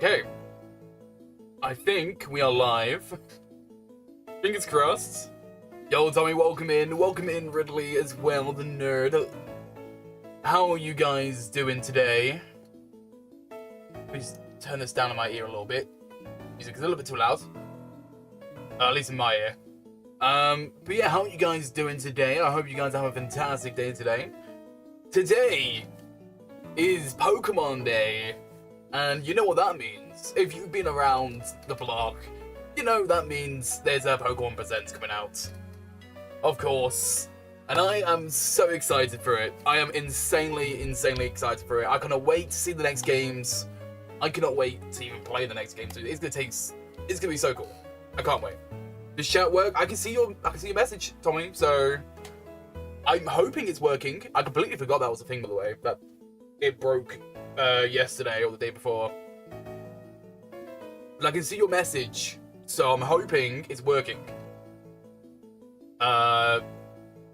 Okay. I think we are live. Fingers crossed. Yo, Tommy, welcome in, Ridley as well, the nerd. How are you guys doing today? Please turn this down in my ear a little bit. Music is a little bit too loud. At least in my ear. But yeah, how are you guys doing today? I hope you guys have a fantastic day today. Today is Pokemon Day. And you know what that means. If you've been around the block, you know that means there's a Pokemon Presents coming out. Of course. And I am so excited for it. I am insanely excited for it. I cannot wait to see the next games. I cannot wait to even play the next game. It's gonna be so cool. I can't wait. Does chat work? I can see your message, Tommy. So I'm hoping it's working. I completely forgot that was a thing, by the way. That it broke yesterday or the day before. But I can see your message, so I'm hoping it's working.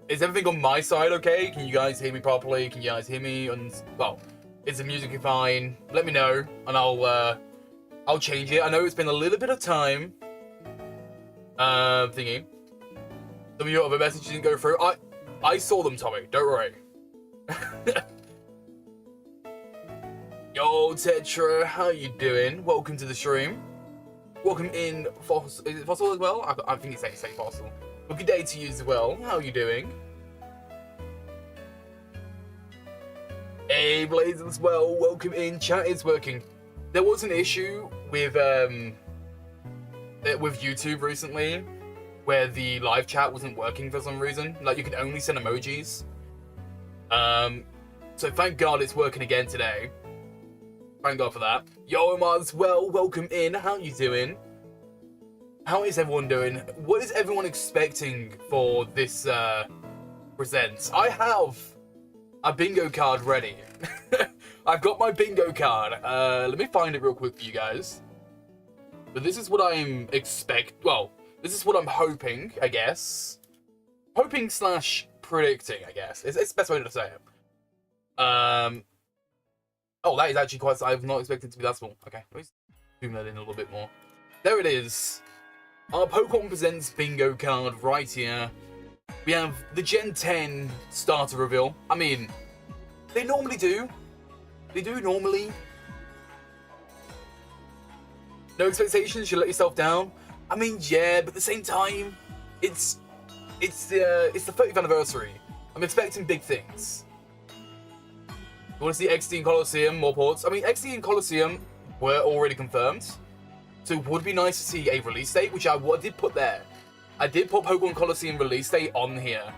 Is everything on my side okay? Can you guys hear me properly? Can you guys hear me? And well, is the music fine? Let me know, and I'll change it. I know it's been a little bit of time. Thingy. Some of your other messages didn't go through. I saw them, Tommy. Don't worry. Yo, Tetra, how you doing? Welcome to the stream. Welcome in, Fossil. Is it Fossil as well? I think it's say Fossil. Well, good day to you as well. How are you doing? Hey, Blaze as well. Welcome in. Chat is working. There was an issue with YouTube recently, where the live chat wasn't working for some reason. Like, you could only send emojis. So thank God it's working again today. Thank God for that. Yo, Omar as well. Welcome in. How you doing? How is everyone doing? What is everyone expecting for this present? I have a bingo card ready. I've got my bingo card. Let me find it real quick for you guys. But this is what I'm well, this is what I'm hoping, I guess. Hoping / predicting, I guess. It's the best way to say it. Oh, that is actually quite... I was not expecting it to be that small. Okay, let me zoom that in a little bit more. There it is. Our Pokemon Presents bingo card right here. We have the Gen 10 starter reveal. I mean, they normally do. They do normally. No expectations, you let yourself down. I mean, yeah, but at the same time, it's the 30th anniversary. I'm expecting big things. You want to see XD and Colosseum, more ports? I mean, XD and Colosseum were already confirmed. So it would be nice to see a release date, which I did put there. I did put Pokemon Colosseum release date on here.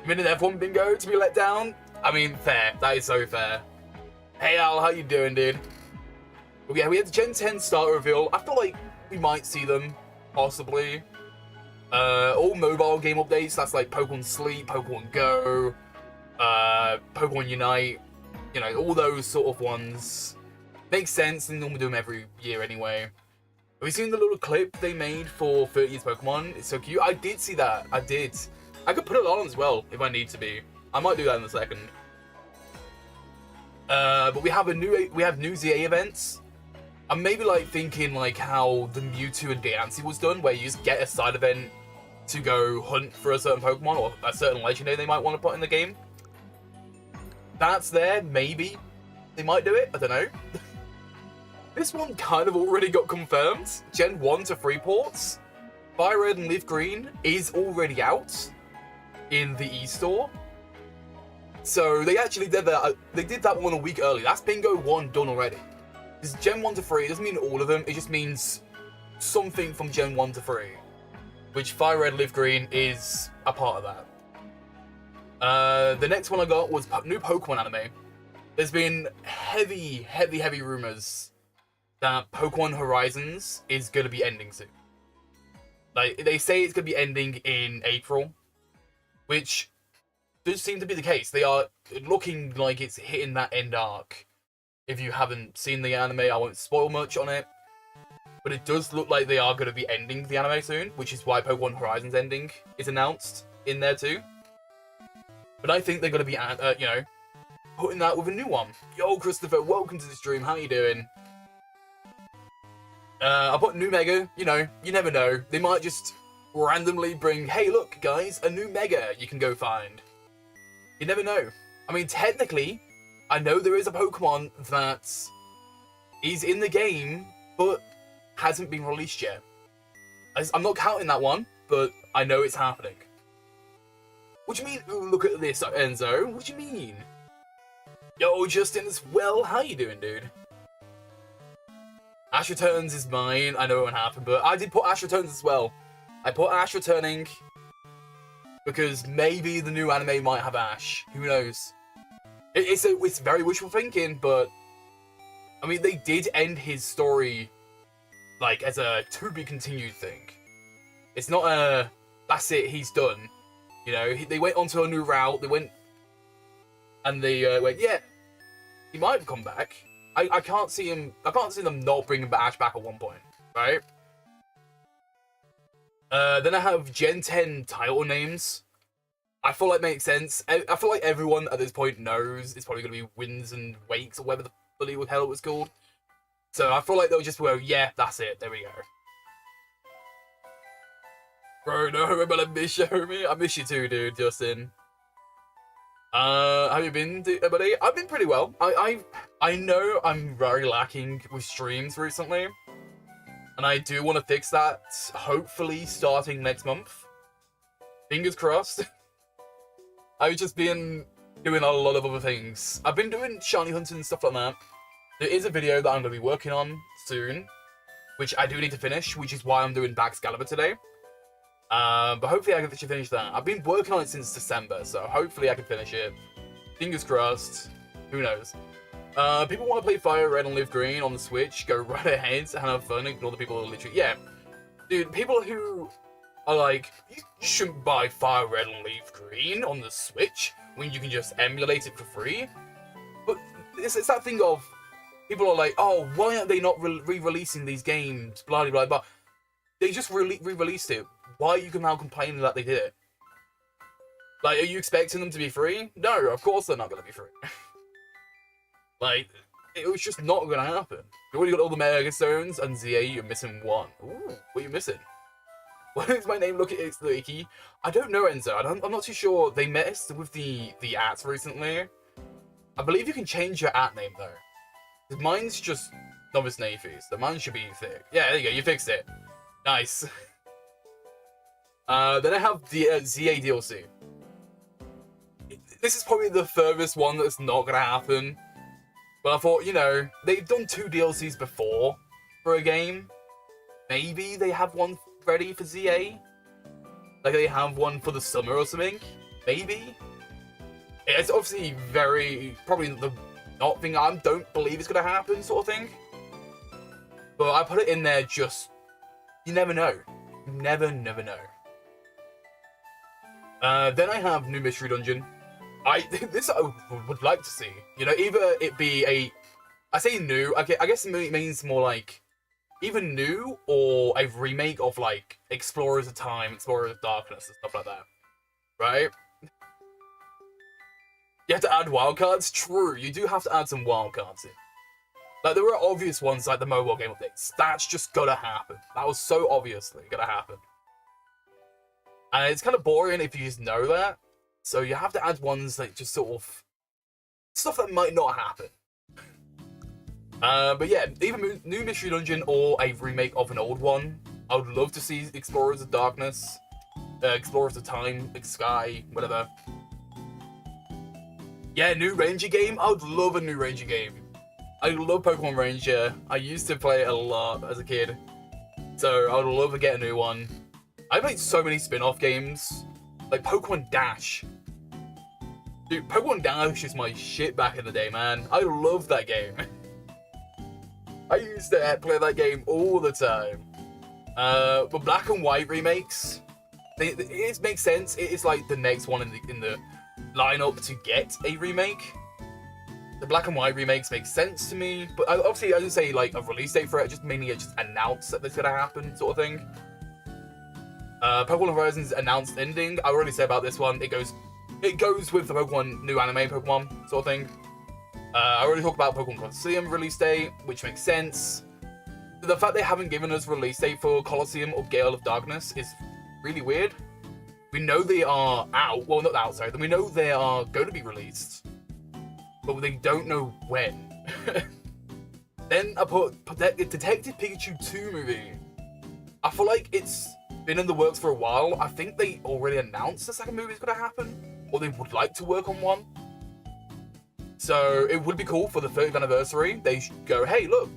Minute F1 bingo to be let down? I mean, fair. That is so fair. Hey Al, how you doing, dude? But yeah, we had the Gen 10 starter reveal. I feel like we might see them, possibly. All mobile game updates. That's like Pokemon Sleep, Pokemon Go, Pokemon Unite. You know, all those sort of ones. Makes sense, and normally do them every year anyway. Have you seen the little clip they made for 30 years Pokemon? It's so cute. I did see that. I did. I could put it on as well if I need to be. I might do that in a second. But we have new ZA events. I'm maybe like thinking like how the Mewtwo and Diancie was done, where you just get a side event to go hunt for a certain Pokemon or a certain legendary they might want to put in the game. That's there, maybe. They might do it, I don't know. This one kind of already got confirmed. Gen 1 to 3 ports. Fire Red and Leaf Green is already out in the e-store. So they actually did that. They did that one a week early. That's Bingo 1 done already. This Gen 1 to 3, it doesn't mean all of them. It just means something from Gen 1 to 3. Which Fire Red, Leaf Green is a part of that. The next one I got was new Pokemon anime. There's been heavy rumors that Pokemon Horizons is going to be ending soon. Like, they say it's going to be ending in April, which does seem to be the case. They are looking like it's hitting that end arc. If you haven't seen the anime, I won't spoil much on it. But it does look like they are going to be ending the anime soon, which is why Pokemon Horizons ending is announced in there too. But I think they're going to be, putting that with a new one. Yo, Christopher, welcome to the stream. How you doing? I put new mega. You know, you never know. They might just randomly bring, hey, look, guys, a new mega you can go find. You never know. I mean, technically, I know there is a Pokemon that is in the game, but hasn't been released yet. I'm not counting that one, but I know it's happening. What do you mean, ooh, look at this, Enzo? What do you mean? Yo, Justin as well. How you doing, dude? Ash Returns is mine. I know it won't happen, but I did put Ash Returns as well. I put Ash Returning because maybe the new anime might have Ash. Who knows? It's very wishful thinking, but I mean, they did end his story like as a to-be-continued thing. It's not a that's it, he's done. You know, they went onto a new route. They went and they went, yeah, he might have come back. I can't see him. I can't see them not bringing Ash back at one point, right? Then I have Gen 10 title names. I feel like it makes sense. I feel like everyone at this point knows it's probably going to be Winds and Wakes or whatever the bloody hell it was called. So I feel like they'll just go, yeah, that's it. There we go. Bro, no, but I miss you, homie. I miss you too, dude, Justin. Have you been, buddy? I've been pretty well. I know I'm very lacking with streams recently, and I do want to fix that, hopefully starting next month. Fingers crossed. I've just been doing a lot of other things. I've been doing shiny hunting and stuff like that. There is a video that I'm going to be working on soon, which I do need to finish, which is why I'm doing Baxcalibur today. But hopefully I can actually finish that. I've been working on it since December, so hopefully I can finish it. Fingers crossed. Who knows? People want to play Fire Red and Leaf Green on the Switch. Go right ahead and have fun. Ignore the people who are literally... Yeah. Dude, people who are like, you shouldn't buy Fire Red and Leaf Green on the Switch when you can just emulate it for free. But it's that thing of... People are like, oh, why aren't they not re-releasing these games? Blah, blah, blah. They just re-released it. Why are you now complaining that they did it? Like, are you expecting them to be free? No, of course they're not going to be free. Like, it was just not going to happen. You already got all the Mega Stones, and ZA, you're missing one. Ooh, what are you missing? What is my name? Look at it, Leaky. I don't know, Enzo. I'm not too sure. They messed with the ats recently. I believe you can change your at name, though. Mine's just NoviceNayfie, so mine should be thick. Yeah, there you go. You fixed it. Nice. Then I have the ZA DLC. This is probably the furthest one that's not going to happen. But I thought, you know, they've done 2 DLCs before for a game. Maybe they have one ready for ZA. Like they have one for the summer or something. Maybe. It's obviously probably the not thing I don't believe is going to happen sort of thing. But I put it in there just, you never know. You never know. Then I have New Mystery Dungeon. This I would like to see. You know, either it be I say new, okay, I guess it means more like, either new or a remake of like Explorers of Time, Explorers of Darkness, and stuff like that. Right? You have to add wildcards? True, you do have to add some wildcards in. Like, there were obvious ones like the mobile game updates. That's just gotta happen. That was so obviously gonna happen. And it's kind of boring if you just know that. So you have to add ones that just sort of... stuff that might not happen. But yeah, either New Mystery Dungeon or a remake of an old one. I would love to see Explorers of Darkness, Explorers of Time, Sky, whatever. Yeah, new Ranger game. I would love a new Ranger game. I love Pokemon Ranger. I used to play it a lot as a kid. So I would love to get a new one. I played so many spin-off games. Like Pokemon Dash. Dude, Pokemon Dash is my shit back in the day, man. I love that game. I used to play that game all the time. But Black and White remakes, it makes sense. It is like the next one in the lineup to get a remake. The Black and White remakes make sense to me, but obviously I didn't say like a release date for it. Just mainly just announce that this is gonna happen, sort of thing. Pokemon Horizons announced ending. I already said about this one. It goes with the Pokemon new anime Pokemon sort of thing. I already talked about Pokemon Colosseum release date, which makes sense. The fact they haven't given us release date for Colosseum or Gale of Darkness is really weird. We know they are out. Well, not out, sorry. We know they are going to be released, but they don't know when. Then I put Detective Pikachu 2 movie. I feel like it's been in the works for a while. I think they already announced the second movie is going to happen, or they would like to work on one. So it would be cool for the 30th anniversary. They should go, hey, look,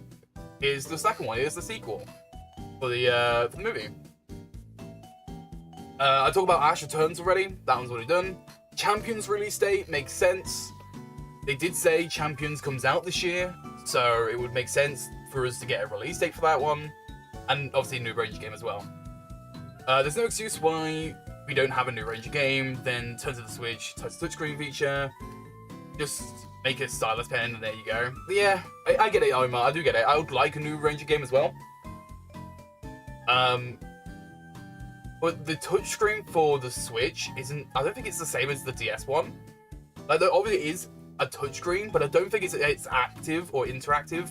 here's the second one. Here's the sequel for the movie. I talked about Ash Returns already. That one's already done. Champions release date makes sense. They did say Champions comes out this year, so it would make sense for us to get a release date for that one. And obviously a new Ranger game as well. There's no excuse why we don't have a new Ranger game. Then turn to the Switch, touch the touchscreen feature. Just make a stylus pen and there you go. But yeah, I get it, Omar. I do get it. I would like a new Ranger game as well. But the touchscreen for the Switch isn't... I don't think it's the same as the DS one. Like, there obviously is a touchscreen, but I don't think it's active or interactive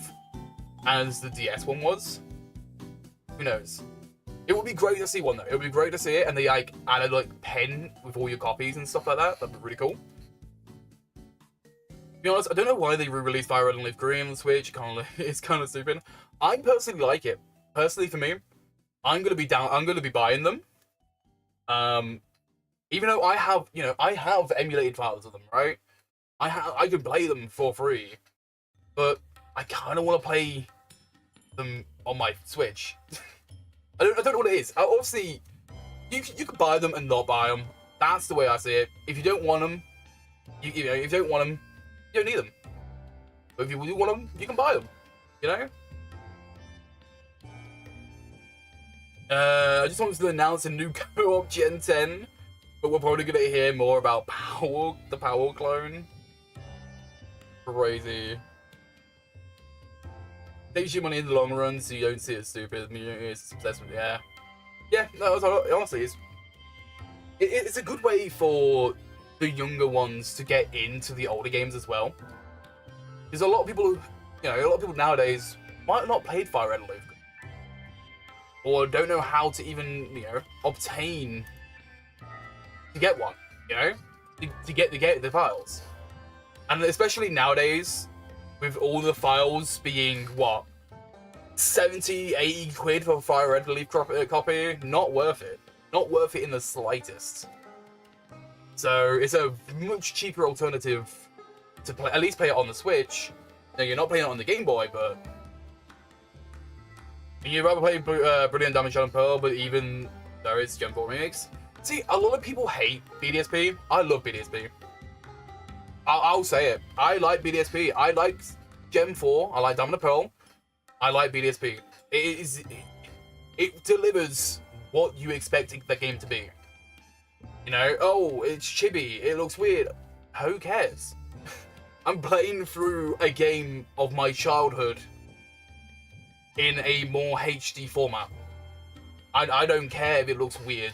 as the DS one was. Who knows? It would be great to see one, though. It would be great to see it, and they, like, added, like, pen with all your copies and stuff like that. That'd be really cool. To be honest, I don't know why they re-released Fire Red and Leaf Green on the Switch. It's kind of stupid. I personally like it. Personally, for me, I'm gonna be buying them. Even though I have emulated files of them, right? I can play them for free, but I kind of want to play them on my Switch. I don't know what it is. Obviously, you can buy them and not buy them. That's the way I see it. If you don't want them, if you don't want them, you don't need them. But if you do want them, you can buy them. You know. I just wanted to announce a new co-op Gen 10, but we're probably going to hear more about the Power Clone. Crazy. Saves you money in the long run, so you don't see it as stupid. It's obsessed with, yeah. Yeah, no, honestly, it's a good way for the younger ones to get into the older games as well. There's a lot of people, nowadays might not played Fire Red and Leaf, or don't know how to even, obtain to get one, to get the files. And especially nowadays, with all the files being, what, 70, 80 quid for a Fire Red Leaf copy, not worth it. Not worth it in the slightest. So it's a much cheaper alternative to play, at least play it on the Switch. Now, you're not playing it on the Game Boy, but you'd rather play Brilliant Diamond, Shadow and Pearl, but even though it's Gen 4 Remix. See, a lot of people hate BDSP. I love BDSP. I'll say it. I like BDSP. I like Gen 4. I like Diamond and Pearl. I like BDSP. It delivers what you expect the game to be. Oh, it's chibi. It looks weird. Who cares? I'm playing through a game of my childhood in a more HD format. I don't care if it looks weird.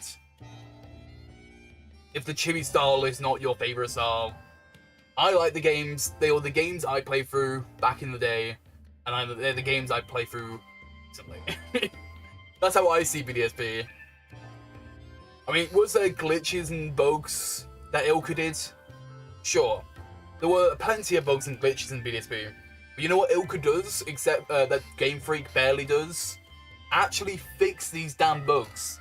If the chibi style is not your favorite style. I like the games. They are the games I played through back in the day, and they're the games I play through recently. That's how I see BDSP. I mean, was there glitches and bugs that Ilka did? Sure. There were plenty of bugs and glitches in BDSP. But you know what Ilka does, except that GameFreak barely does? Actually fix these damn bugs.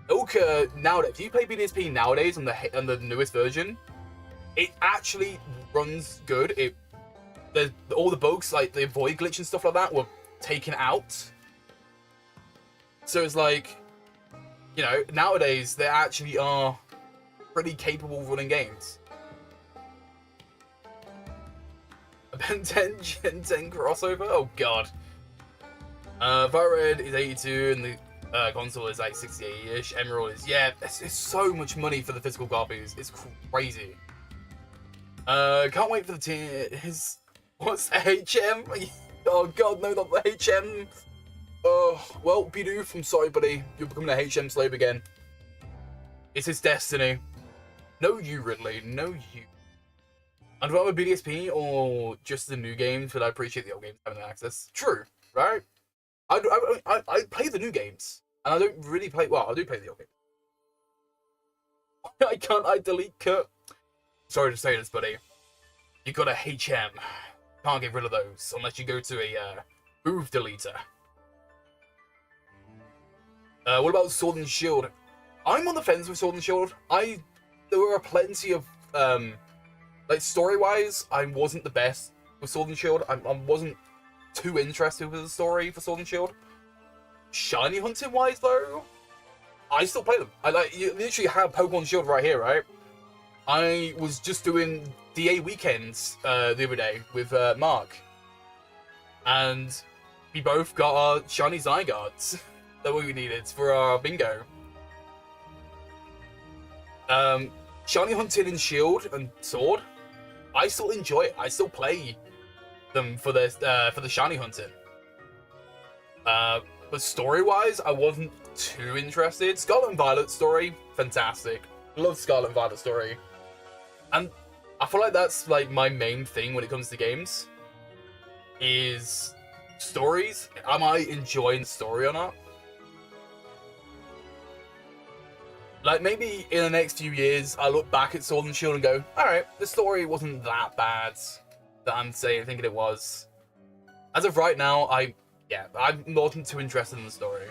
Ilka, nowadays, if you play BDSP nowadays on the newest version, it actually runs good. All the bugs, like the void glitch and stuff like that, were taken out. So it's like, nowadays they actually are pretty capable of running games. A Ben 10 Gen 10 crossover? Oh god. Fire Red is 82 and the console is like 68-ish. Emerald is, yeah, it's so much money for the physical copies. It's crazy. Can't wait for the team. What's HM? Oh god, no, not the HM. Oh, well, Bidoof, I'm sorry, buddy. You're becoming a HM slave again. It's his destiny. No, you, Ridley. No, you. I'd rather BDSP or just the new games, but I appreciate the old games having access. True, right? I play the new games, and I don't really play. Well, I do play the old games. I can't. I delete Kurt. Sorry to say this, buddy. You got a HM. Can't get rid of those unless you go to a move deleter. What about Sword and Shield? I'm on the fence with Sword and Shield. There were plenty of like story-wise, I wasn't the best with Sword and Shield. I wasn't too interested with the story for Sword and Shield. Shiny hunting-wise, though, I still play them. You literally have Pokemon Shield right here, right? I was just doing DA weekends the other day with Mark, and we both got our shiny Zygardes that we needed for our bingo. Shiny hunting and Shield and Sword, I still enjoy it. I still play them for the shiny hunting. But story-wise, I wasn't too interested. Scarlet and Violet story, fantastic. Love Scarlet and Violet story. And I feel like that's like my main thing when it comes to games, is stories. Am I enjoying the story or not? Like, maybe in the next few years, I look back at Sword and Shield and go, alright, the story wasn't that bad that I'm thinking it was. As of right now, I'm not too interested in the story.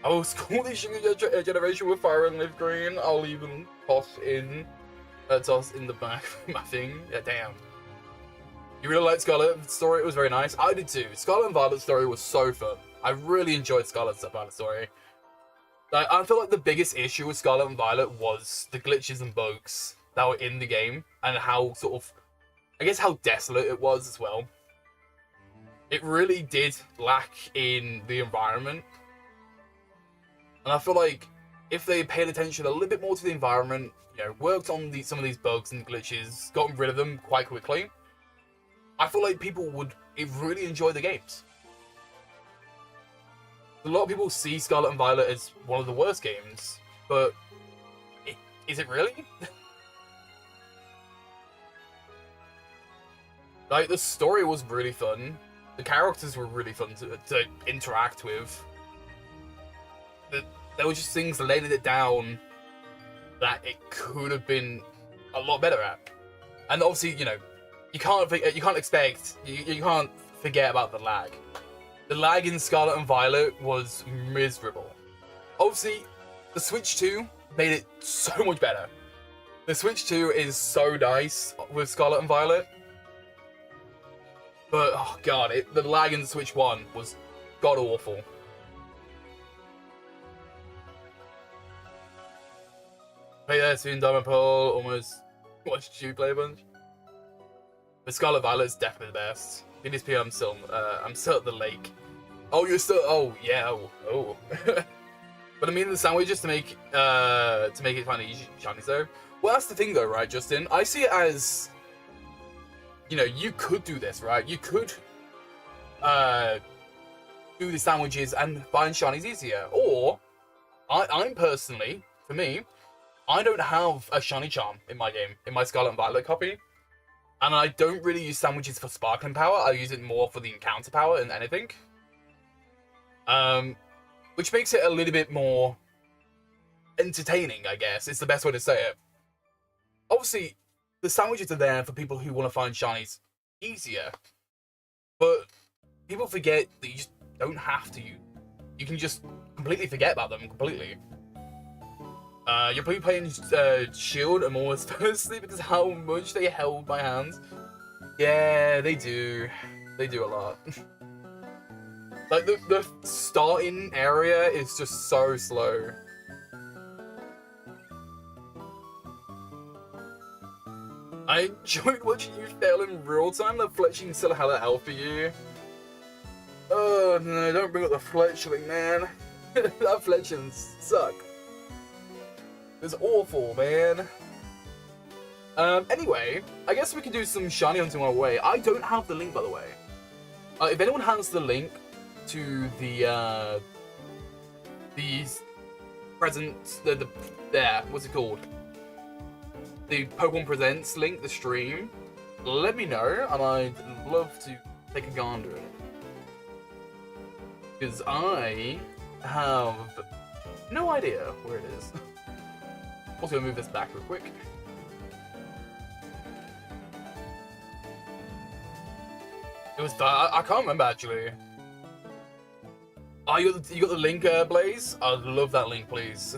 I will school this younger generation with Fire and Live Green. I'll even toss in the back of my thing. Yeah, damn. You really liked Scarlet's story? It was very nice. I did too. Scarlet and Violet's story was so fun. I really enjoyed Scarlet's and Violet's story. Like, I feel like the biggest issue with Scarlet and Violet was the glitches and bugs that were in the game, and how sort of, I guess, how desolate it was as well. It really did lack in the environment. And I feel like if they paid attention a little bit more to the environment, you know, worked on some of these bugs and glitches, gotten rid of them quite quickly, I feel like people would really enjoy the games. A lot of people see Scarlet and Violet as one of the worst games, but is it really? Like, the story was really fun. The characters were really fun to interact with. There were just things laying it down that it could have been a lot better at. And obviously, you know, you can't forget about the lag. The lag in Scarlet and Violet was miserable. Obviously, the Switch 2 made it so much better. The Switch 2 is so nice with Scarlet and Violet. But, oh god, the lag in the Switch 1 was god-awful. Play there soon, Diamond Pearl, almost watched you play a bunch. But Scarlet Violet's definitely the best. BDSP, I'm still at the lake. Oh, you're still, oh, yeah, oh. But I mean the sandwiches to make it kind of easy, shiny though. Well, that's the thing though, right, Justin? I see it as, you know, you could do this, right? You could do the sandwiches and find shinies easier. Or, I'm personally, for me, I don't have a shiny charm in my game, in my Scarlet and Violet copy. And I don't really use sandwiches for sparkling power. I use it more for the encounter power than anything. Which makes it a little bit more entertaining, I guess. It's the best way to say it. Obviously, the sandwiches are there for people who want to find shinies easier. But people forget that you just don't have to. You can just completely forget about them completely. You're probably playing Shield and almost firstly because how much they held my hands. Yeah, they do. They do a lot. Like, the starting area is just so slow. I enjoyed watching you fail in real time. The fletching still hella hell for you. Oh no, don't bring up the fletchling, man. That fletching suck. It's awful, man. Anyway, I guess we can do some shiny hunting on our way. I don't have the link, by the way. If anyone has the link to the present, there, what's it called? The Pokemon Presents link, the stream, let me know, and I'd love to take a gander at it. Because I have no idea where it is. Also, gonna move this back real quick. It was that, I can't remember actually. Oh, you got the link, Blaze? I'd love that link, please.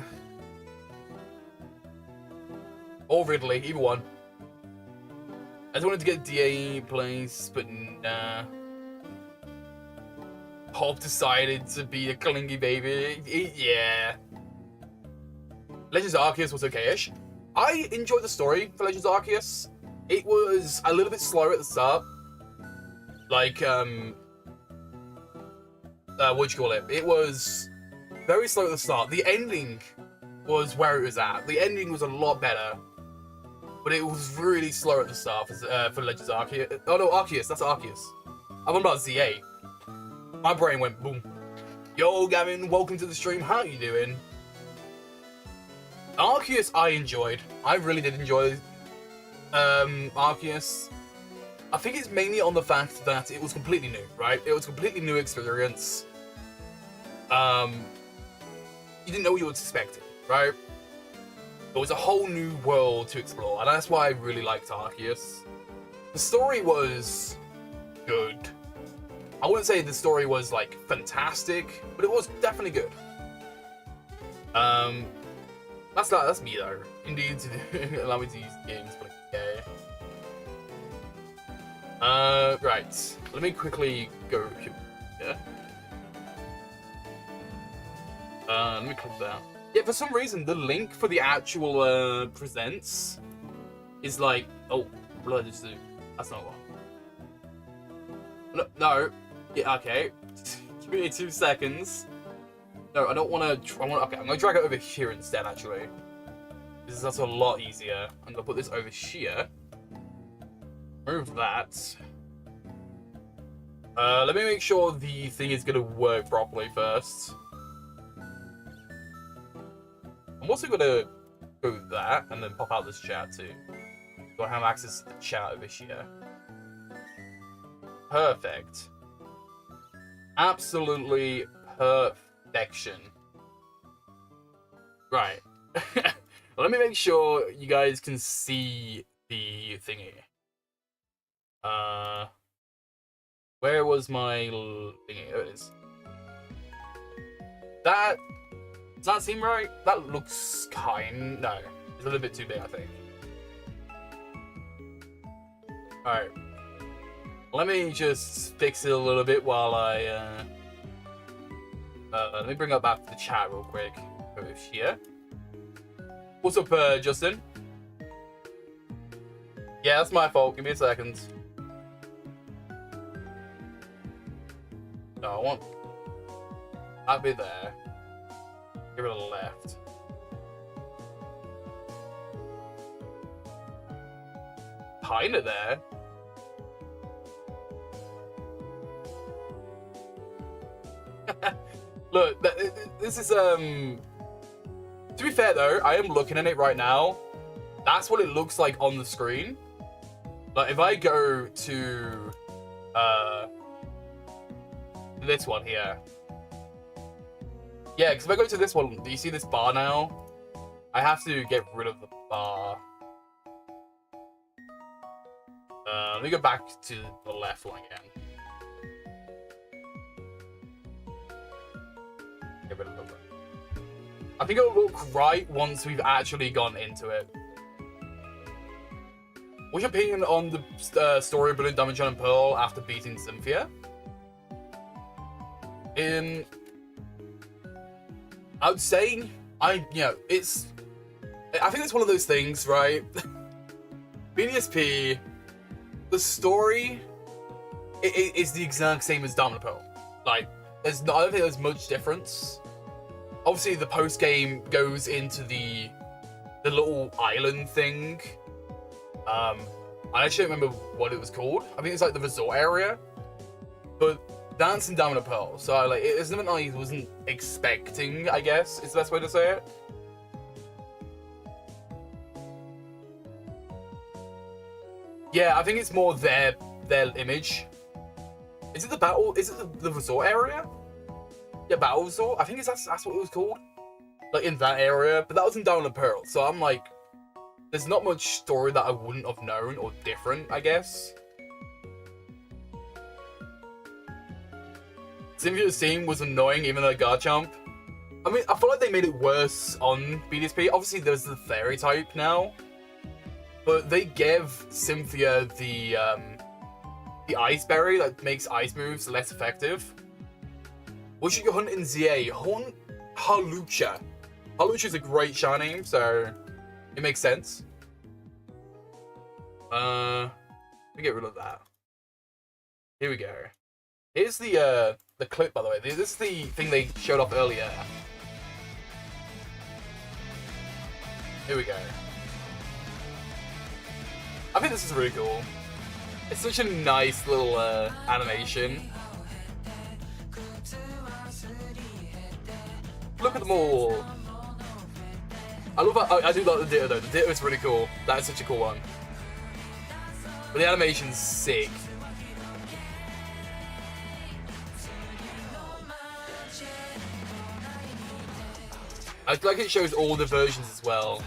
Or Ridley, either one. I just wanted to get DA place, but nah. Hop decided to be a clingy baby. Yeah. Legends Arceus was okay-ish. I enjoyed the story for Legends Arceus. It was a little bit slower at the start. Like, what'd you call it? It was very slow at the start. The ending was where it was at. The ending was a lot better. But it was really slow at the start for Legends Arceus. Oh no, Arceus, that's Arceus. I'm on about Z8. My brain went boom. Yo, Gavin, welcome to the stream. How you doing? Arceus, I enjoyed. I really did enjoy Arceus. I think it's mainly on the fact that it was completely new, right? It was a completely new experience. You didn't know what you were expecting, right? It was a whole new world to explore, and that's why I really liked Arceus. The story was good. I wouldn't say the story was, like, fantastic, but it was definitely good. That's me, though. Indeed, allow me to use games, but okay. Right. Let me quickly go here. Let me click that. Yeah, for some reason, the link for the actual, presents is like... Oh, blood is... That's not one. No. Yeah, okay. Give me 2 seconds. No, I don't want to... Okay, I'm going to drag it over here instead, actually. That's a lot easier. I'm going to put this over here. Move that. Let me make sure the thing is going to work properly first. I'm also going to go that and then pop out this chat too. So I have access to the chat over here. Perfect. Absolutely perfection. Right. Let me make sure you guys can see the thingy. Where was my thingy? There it is. That... Does that seem right? That looks kind... No. It's a little bit too big, I think. Alright. Let me just fix it a little bit while I... let me bring up back the chat real quick. Over here. What's up, Justin? Yeah, that's my fault. Give me a second. No, I want... That'd be there. Give it a left. Kinda there. Look, this is, to be fair though, I am looking at it right now. That's what it looks like on the screen. But if I go to, this one here. Yeah, because if I go to this one, do you see this bar now? I have to get rid of the bar. Let me go back to the left one again. Get rid of the... I think it'll look right once we've actually gone into it. What's your opinion on the story of Balloon Diamond, Shine and Pearl after beating Cynthia? I would say, I think it's one of those things, right? BDSP, the story is the exact same as Diamond and Pearl. Like, I don't think there's much difference. Obviously, the post game goes into the little island thing. I actually don't remember what it was called. I think it's like the resort area. But dancing down a pearl. So like it's something I wasn't expecting, I guess is the best way to say it. Yeah, I think it's more their image. Is it the battle? Is it the resort area? Yeah, battle resort. I think that's what it was called. Like in that area, but that was in Down the Pearl. So I'm like, there's not much story that I wouldn't have known or different, I guess. Cynthia's theme was annoying, even though Garchomp. I mean, I feel like they made it worse on BDSP. Obviously, there's the fairy type now, but they gave Cynthia the ice berry that makes ice moves less effective. What should you hunt in ZA? Hunt Halucha. Halucha is a great shiny, so it makes sense. Let me get rid of that. Here we go. Here's the clip, by the way. This is the thing they showed off earlier. Here we go. I think this is really cool. It's such a nice little animation. Look at them all. I love that. I do like the Ditto though. The Ditto is really cool. That is such a cool one. But the animation's sick. I like it shows all the versions as well.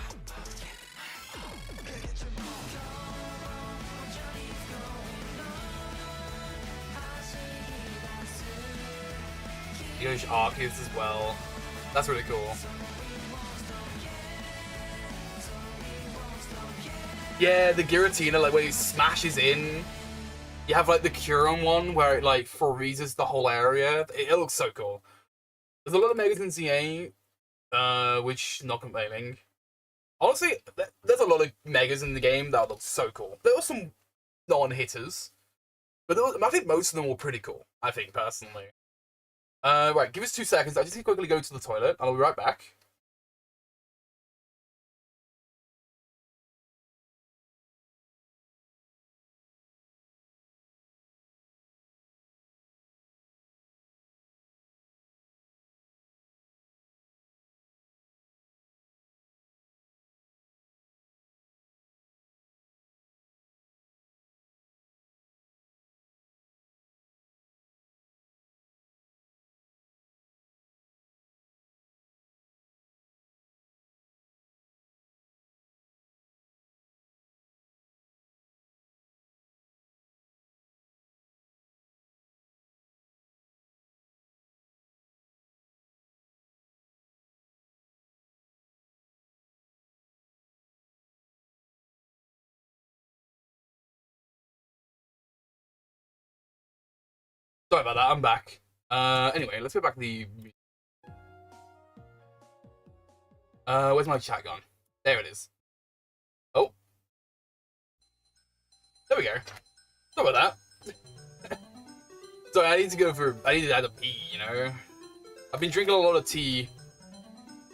Yosh Arceus as well. That's really cool. Yeah, the Giratina, like when it smashes in. You have like the Curon one where it like freezes the whole area. It looks so cool. There's a lot of Megas in CA, which not complaining. Honestly, there's a lot of Megas in the game that look so cool. There were some non-hitters, but I think most of them were pretty cool. I think personally. Right, give us 2 seconds. I just need to quickly go to the toilet. I'll be right back. Sorry about that, I'm back. Anyway, let's go back to the... where's my chat gone? There it is. Oh. There we go. Sorry about that. Sorry, I need to add a pee, you know? I've been drinking a lot of tea,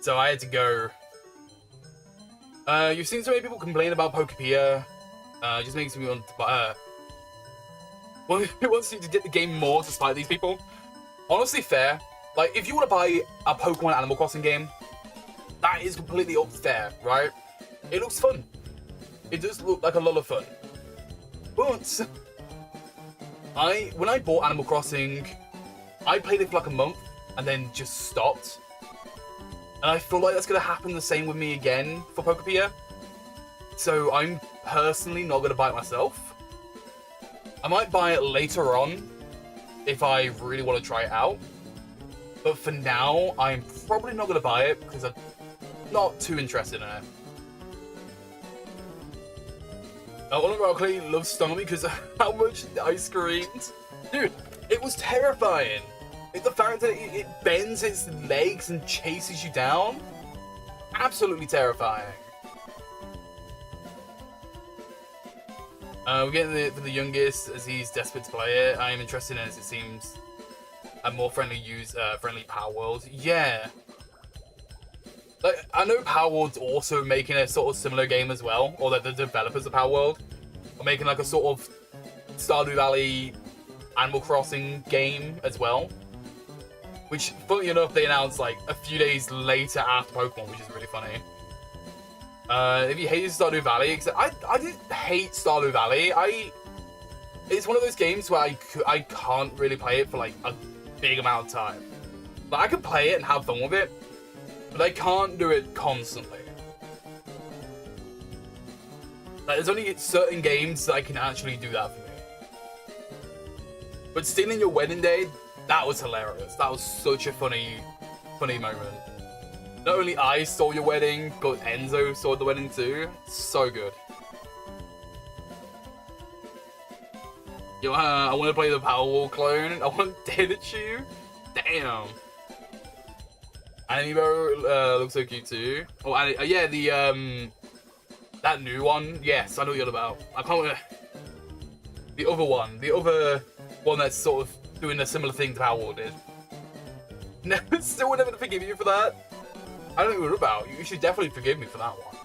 so I had to go. You've seen so many people complain about Pokepia. It just makes me want to buy... Who wants you to get the game more despite these people? Honestly, fair. Like, if you want to buy a Pokemon Animal Crossing game, that is completely up there, right? It looks fun. It does look like a lot of fun. But when I bought Animal Crossing, I played it for like a month and then just stopped. And I feel like that's going to happen the same with me again for Pokepia. So I'm personally not going to buy it myself. I might buy it later on if I really want to try it out. But for now, I'm probably not going to buy it because I'm not too interested in it. Oliver Oakley loves stung me because of how much I screamed. Dude, it was terrifying. The fact that it bends its legs and chases you down. Absolutely terrifying. We're getting for the youngest as he's desperate to play it. I am interested in it as it seems a more friendly Power World. Yeah. Like, I know Power World's also making a sort of similar game as well, or that the developers of Power World are making like a sort of Stardew Valley Animal Crossing game as well. Which, funny enough, they announced like a few days later after Pokemon, which is really funny. If you hated Stardew Valley, I didn't hate Stardew Valley. It's one of those games where I can't really play it for like a big amount of time. Like, I can play it and have fun with it, but I can't do it constantly. Like, there's only certain games that I can actually do that for me. But stealing your wedding day, that was hilarious. That was such a funny moment. Not only I stole your wedding, but Enzo stole the wedding too. So good. Yo, I want to play the Powerwall clone. I want Pikachu. Damn. Animo looks so cute too. Oh, yeah, that new one. Yes, I know what you're about. I can't. The other one that's sort of doing a similar thing to Powerwall did. No, still would never forgive you for that. I don't know what you're about. You should definitely forgive me for that one.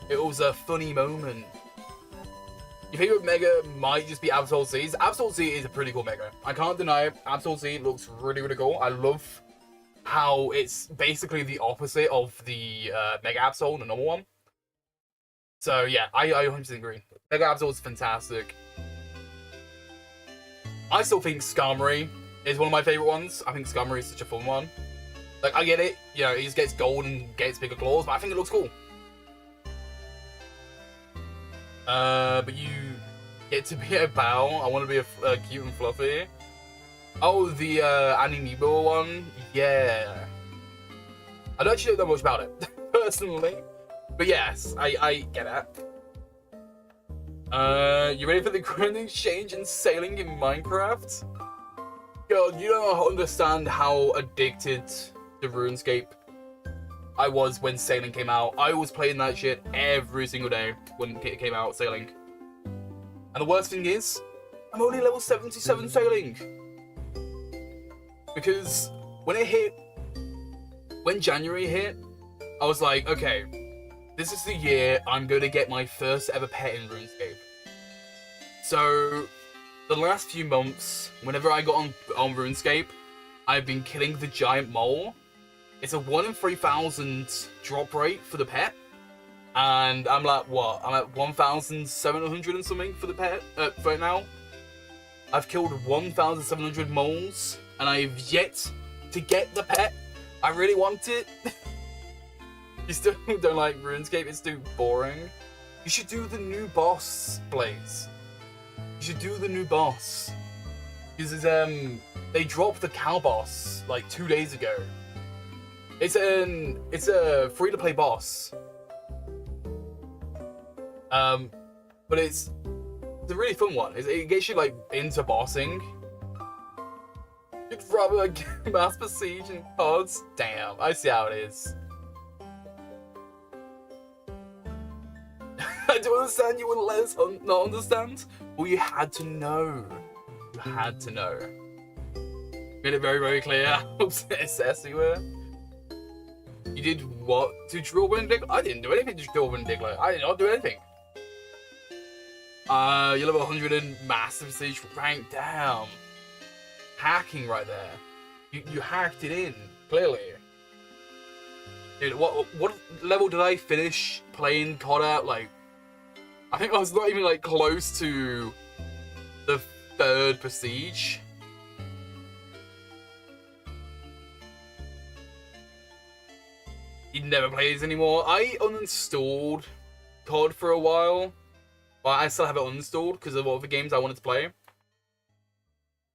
It was a funny moment. Your favorite mega might just be Absol Z. Absol Z is a pretty cool mega. I can't deny it. Absol Z looks really, really cool. I love how it's basically the opposite of the Mega Absol, the normal one. So yeah, I 100% agree. Mega Absol is fantastic. I still think Skarmory is one of my favorite ones. I think Skarmory is such a fun one. Like, I get it, you know, he just gets gold and gets bigger claws, but I think it looks cool. But you get to be a bow. I want to be a cute and fluffy. Oh, the Annie Nebo one? Yeah. I don't actually know much about it, personally. But yes, I get it. You ready for the Grand Exchange and sailing in Minecraft? God, you don't understand how addicted to RuneScape I was when sailing came out. I was playing that shit every single day when it came out, sailing. And the worst thing is, I'm only level 77 sailing. Because when January hit, I was like, okay, this is the year I'm going to get my first ever pet in RuneScape. So, the last few months, whenever I got on RuneScape, I've been killing the giant mole. It's a 1 in 3,000 drop rate for the pet. And I'm like, what? I'm at 1,700 and something for the pet right now. I've killed 1,700 moles, and I've yet to get the pet. I really want it. You still don't like RuneScape? It's too boring. You should do the new boss, Blaze. You should do the new boss. Because they dropped the cow boss like 2 days ago. It's a free-to-play boss. But it's a really fun one. It gets you like into bossing. You'd rather like mass besiege and cards. Damn, I see how it is. I do understand you wouldn't let us not understand. Well, you had to know. You had to know. Made it very, very clear how obsessed you were. You did what to drill wind Diglett? I didn't do anything to drill wind Diglett. I did not do anything. You're level 100 in massive siege rank. Damn. Hacking right there. You hacked it in, clearly. Dude, what level did I finish playing COD at? Like, I think I was not even like close to the 3rd prestige. You never play this anymore. I uninstalled COD for a while. But I still have it uninstalled because of other games I wanted to play.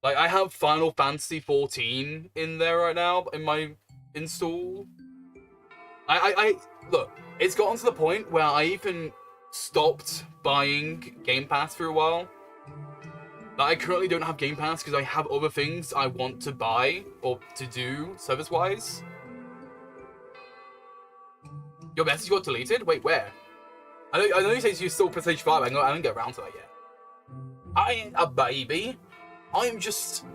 Like, I have Final Fantasy 14 in there right now in my install. Look, it's gotten to the point where I even stopped buying Game Pass for a while. Like, I currently don't have Game Pass because I have other things I want to buy or to do service-wise. Your message got deleted? Wait, where? I know you say you still PlayStation 5, I didn't get around to that yet. I ain't a baby. I'm just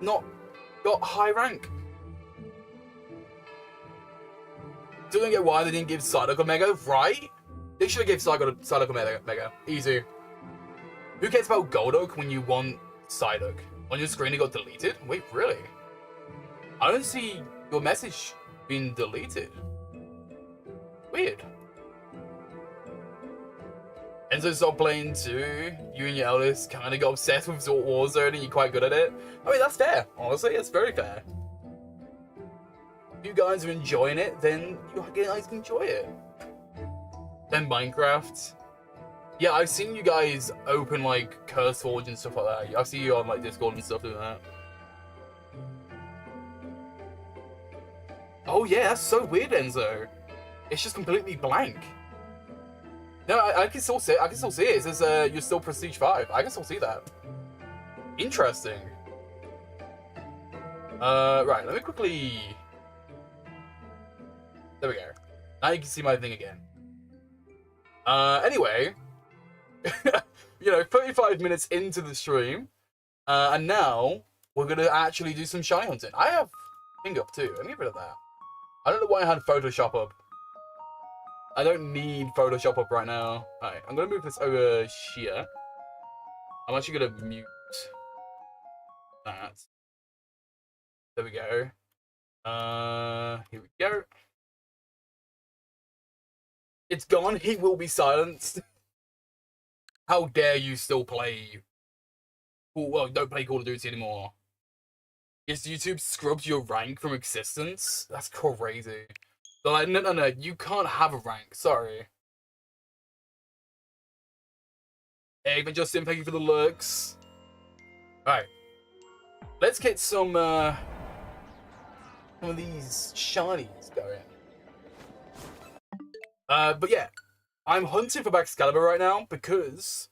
not got high rank. Still don't get why they didn't give Psyduck a Mega, right? They should have given Psyduck a Mega. Easy. Who cares about Golduck when you want Psyduck? On your screen it got deleted? Wait, really? I don't see your message being deleted. Weird. Enzo stopped playing too. You and your eldest kind of got obsessed with Warzone and you're quite good at it. I mean, that's fair. Honestly, it's very fair. If you guys are enjoying it, then you guys can enjoy it. Then Minecraft. Yeah, I've seen you guys open like Curse Forge and stuff like that. I've seen you on like Discord and stuff doing that. Oh yeah, that's so weird, Enzo. It's just completely blank. No, I can still see it. I can still see it. It says you're still Prestige 5. I can still see that. Interesting. Right, let me quickly... There we go. Now you can see my thing again. Anyway, you know, 35 minutes into the stream, and now we're gonna actually do some shiny hunting. I have Ping up too. Let me get rid of that. I don't know why I had Photoshop up. I don't need Photoshop up right now. Alright, I'm gonna move this over here. I'm actually gonna mute that. There we go. Here we go. It's gone. He will be silenced. How dare you still play? Well, don't play Call of Duty anymore. Is YouTube scrubbed your rank from existence? That's crazy. They're like, no, you can't have a rank. Sorry. Hey, but Justin, thank you for the lurks. Alright. Let's get some of these shinies going. But yeah, I'm hunting for Baxcalibur right now because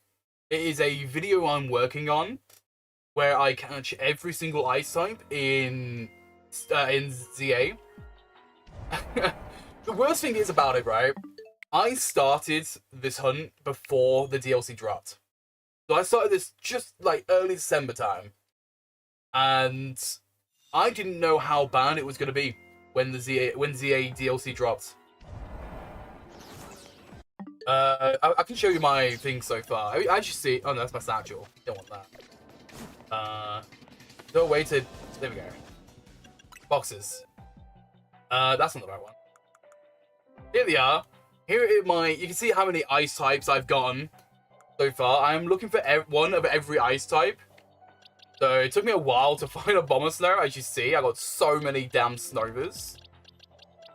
it is a video I'm working on where I catch every single ice type in ZA. The worst thing is about it, right? I started this hunt before the DLC dropped. So I started this just like early December time. And I didn't know how bad it was going to be when the ZA DLC dropped. I can show you my thing so far. I just see... Oh no, that's my satchel. Don't want that. No way to... There we go. Boxes. That's not the right one. Here they are. Here is my... You can see how many ice types I've gotten so far. I'm looking for one of every ice type. So it took me a while to find a Bomber Snow. As you see, I got so many damn Snovers.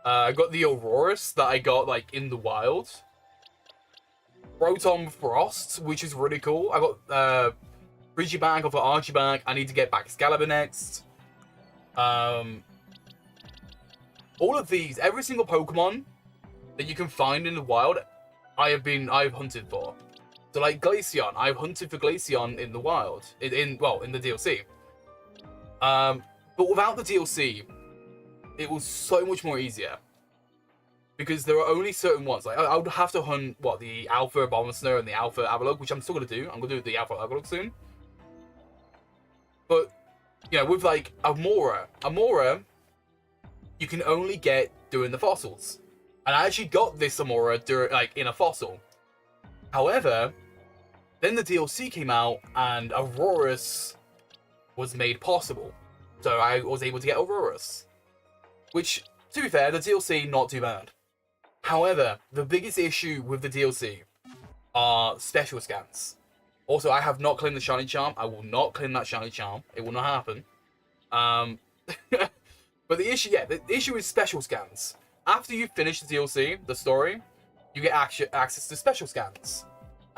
I got the Aurorus that I got like in the wild. Rotom Frost, which is really cool. I got Frigiback off of Archibag. I need to get Baxcalibur next. All of these, every single Pokemon that you can find in the wild, I've hunted for. So like Glaceon, I've hunted for Glaceon in the wild, in the DLC. But without the DLC, it was so much more easier. Because there are only certain ones. Like I would have to hunt the Alpha Abomasnow and the Alpha Avalugg, which I'm still gonna do. I'm gonna do the Alpha Avalugg soon. But you know, with like Amora, you can only get doing the fossils. And I actually got this Amora in a fossil. However, then the DLC came out and Aurorus was made possible. So I was able to get Aurorus. Which, to be fair, the DLC not too bad. However, the biggest issue with the DLC are special scans. Also, I have not claimed the Shiny Charm. I will not claim that Shiny Charm. It will not happen. But the issue is special scans. After you finish the DLC, the story, you get access to special scans.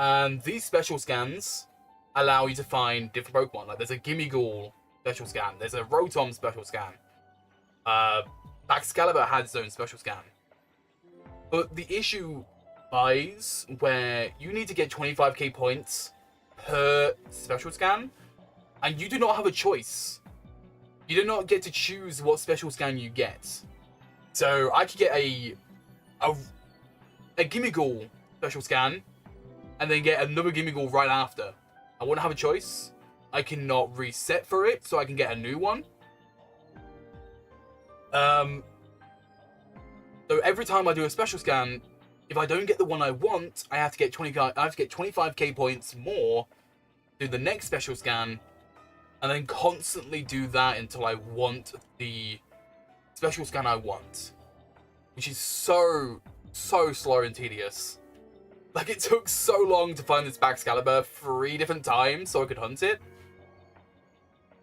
And these special scans allow you to find different Pokemon. Like there's a Gimmighoul special scan. There's a Rotom special scan. Baxcalibur had its own special scan. But the issue lies where you need to get 25k points per special scan, and you do not have a choice. You do not get to choose what special scan you get. So I could get a Gimmighoul special scan, and then get another Gimmighoul right after. I wouldn't have a choice. I cannot reset for it, so I can get a new one. So every time I do a special scan, if I don't get the one I want, I have to get 25k points more do the next special scan, and then constantly do that until I want the special scan I want. Which is so slow and tedious. Like, it took so long to find this Baxcalibur 3 different times so I could hunt it.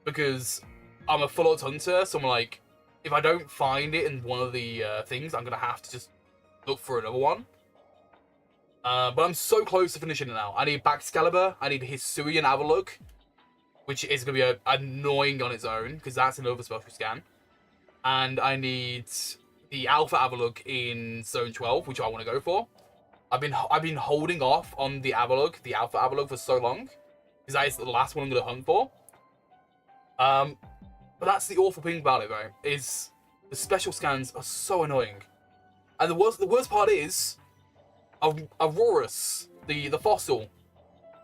Because I'm a full-out hunter, so I'm like, if I don't find it in one of the things, I'm going to have to just look for another one. But I'm so close to finishing it now. I need Baxcalibur, I need Hisuian Avalugg, which is going to be annoying on its own, because that's another special scan. And I need the Alpha Avalugg in Zone 12, which I want to go for. I've been holding off on the Avalugg, the Alpha Avalugg, for so long, because that is the last one I'm going to hunt for. But that's the awful thing about it, though, is the special scans are so annoying. And the worst part is, Aurorus, the fossil.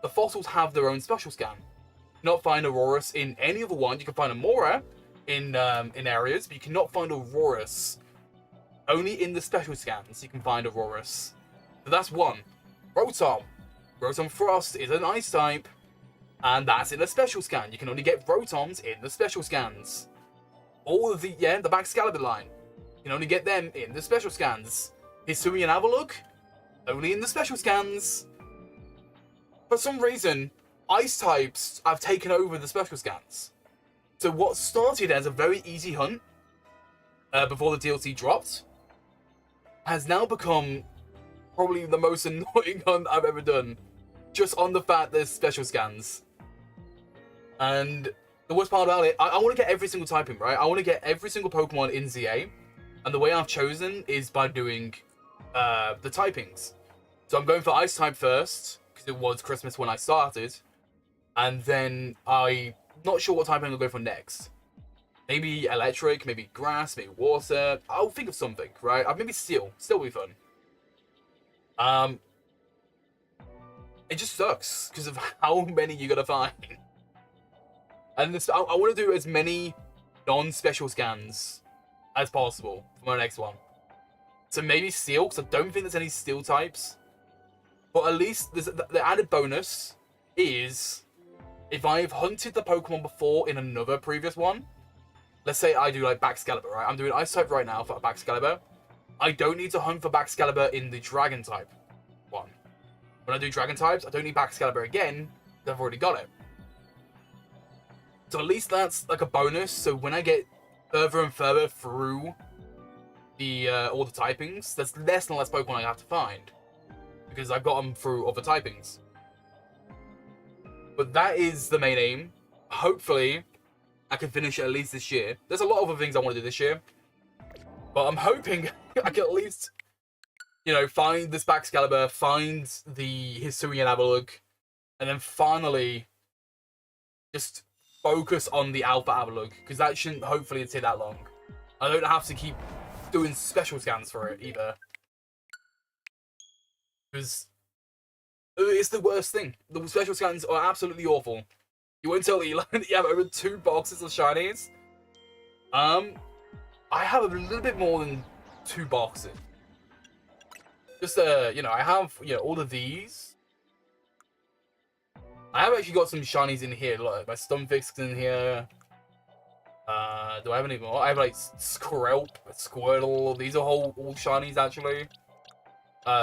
The fossils have their own special scan. You cannot find Aurorus in any other one. You can find Amora in areas, but you cannot find Aurorus. Only in the special scans you can find Aurorus. So that's one. Rotom. Rotom Frost is an ice type. And that's in a special scan. You can only get Rotoms in the special scans. All of the Baxcalibur line. You can only get them in the special scans. Hisuian Avalugg, only in the special scans. For some reason, ice types have taken over the special scans. So what started as a very easy hunt before the DLC dropped has now become probably the most annoying hunt I've ever done. Just on the fact there's special scans. And the worst part about it, I want to get every single type in, right? I want to get every single Pokemon in ZA. And the way I've chosen is by doing the typings. So I'm going for Ice type first, because it was Christmas when I started. And then I'm not sure what type I'm going to go for next. Maybe Electric, maybe Grass, maybe Water. I'll think of something, right? Maybe Steel. Steel will be fun. It just sucks because of how many you gotta find. And I want to do as many non-special scans as possible for my next one. So maybe Steel, because I don't think there's any Steel types. But at least the added bonus is if I've hunted the Pokemon before in another previous one. Let's say I do like Baxcalibur, right? I'm doing Ice type right now for Baxcalibur. I don't need to hunt for Baxcalibur in the Dragon type one. When I do Dragon types, I don't need Baxcalibur again, because I've already got it. So at least that's like a bonus, so when I get further and further through the all the typings, there's less and less Pokemon I have to find. Because I've got them through other typings. But that is the main aim. Hopefully, I can finish it at least this year. There's a lot of other things I want to do this year. But I'm hoping I can at least, you know, find this Baxcalibur, find the Hisuian Avalugg, and then finally just focus on the Alpha Avalugg, because that shouldn't hopefully take that long. I don't have to keep doing special scans for it either. Because it's the worst thing. The special scans are absolutely awful. You won't tell me you have over 2 boxes of shinies. I have a little bit more than 2 boxes. Just, you know, I have, you know, all of these. I have actually got some shinies in here. Look, my Stunfix in here. Do I have any more? I have, like, Skrelp, Squirtle. These are all shinies, actually.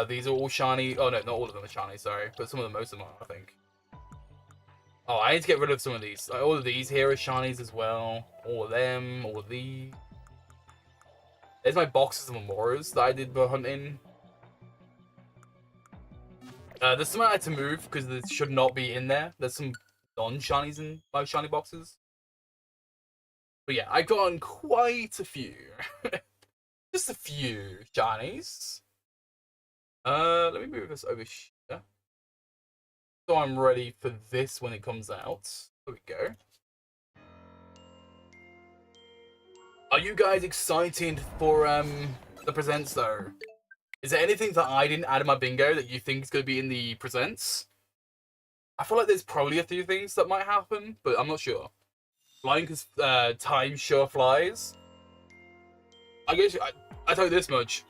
These are all shiny. Oh, no, not all of them are shiny, sorry. But some of them, most of them are, I think. Oh, I need to get rid of some of these. Like, all of these here are shinies as well. All of them, all of these. There's my boxes of Amoras that I did for hunting. There's some I had to move because this should not be in there. There's some non-shinies in my shiny boxes. But yeah, I've gotten quite a few. Just a few shinies. Let me move this over here. So I'm ready for this when it comes out. There we go. Are you guys excited for the presents though? Is there anything that I didn't add in my bingo that you think is going to be in the presents? I feel like there's probably a few things that might happen, but I'm not sure. Flying because time sure flies. I guess I tell you this much.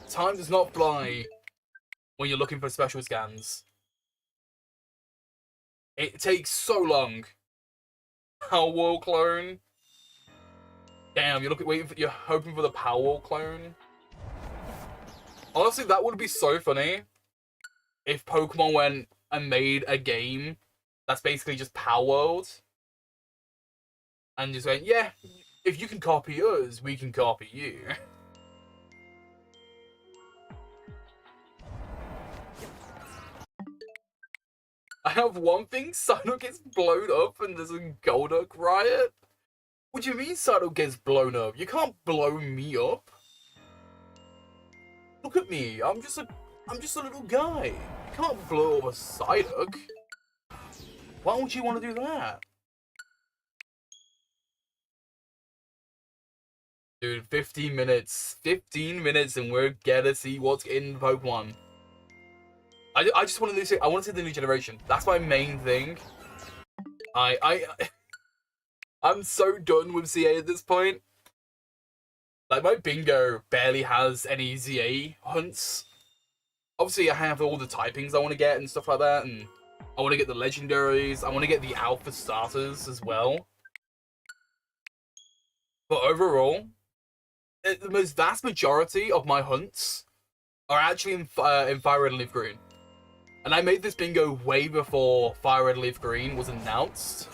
Time does not fly when you're looking for special scans. It takes so long. Power Wall clone. Damn, you're hoping for the Power Wall clone. Honestly, that would be so funny if Pokemon went and made a game that's basically just Power World. And just went, yeah, if you can copy us, we can copy you. I have one thing, Psyduck gets blown up and there's a Golduck riot. What do you mean Psyduck gets blown up? You can't blow me up. Look at me, I'm just a little guy. You can't blow up a Psyduck. Why would you want to do that? Dude, 15 minutes. 15 minutes and we're gonna see what's in Pokemon. I just want to see. I want to see the new generation. That's my main thing. I'm so done with ZA at this point. Like, my bingo barely has any ZA hunts. Obviously, I have all the typings I want to get and stuff like that, and I want to get the legendaries. I want to get the alpha starters as well. But overall, the most vast majority of my hunts are actually in Fire Red and Leaf Green. And I made this bingo way before Fire Red Leaf Green was announced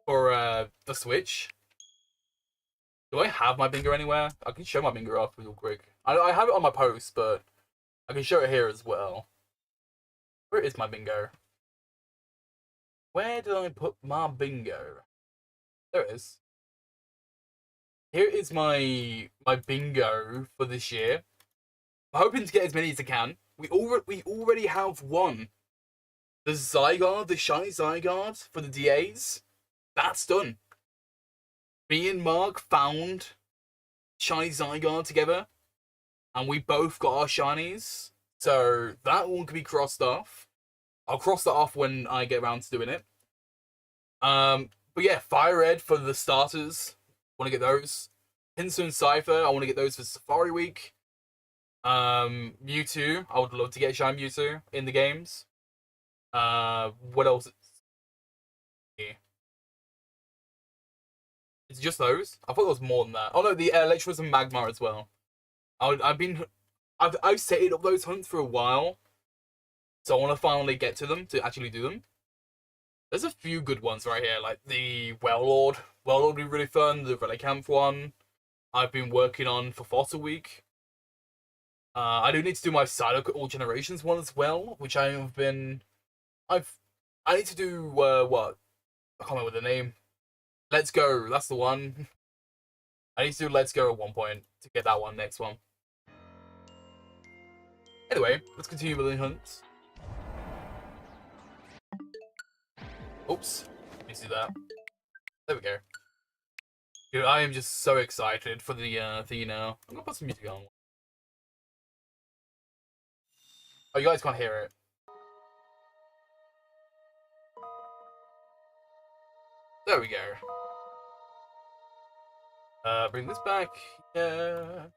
for the Switch. Do I have my bingo anywhere? I can show my bingo off real quick. I have it on my post, but I can show it here as well. Where is my bingo? Where did I put my bingo? There it is. Here is my bingo for this year. I'm hoping to get as many as I can. We already have one. The Zygarde, the shiny Zygarde for the DAs. That's done. Me and Mark found shiny Zygarde together, and we both got our shinies. So that one can be crossed off. I'll cross that off when I get around to doing it. But yeah, Fire Red for the starters. Want to get those. Pinsir and Cypher, I want to get those for Safari Week. Mewtwo, I would love to get Shine Mewtwo in the games. What else? Yeah. It's just those? I thought there was more than that. Oh no, the Electros and Magmar as well. I've set up those hunts for a while, so I want to finally get to them, to actually do them. There's a few good ones right here, like the Wellord. Wellord would be really fun, the Relicanth one. I've been working on for Fossil Week. I do need to do my Psyduck All Generations one as well, which I have been... I need to do, what? I can't remember the name. Let's Go, that's the one. I need to do Let's Go at one point to get that one, next one. Anyway, let's continue with the hunts. Oops, let me see that. There we go. Dude, I am just so excited for the thing now. I'm gonna put some music on. Oh, you guys can't hear it. There we go. Bring this back. Yeah.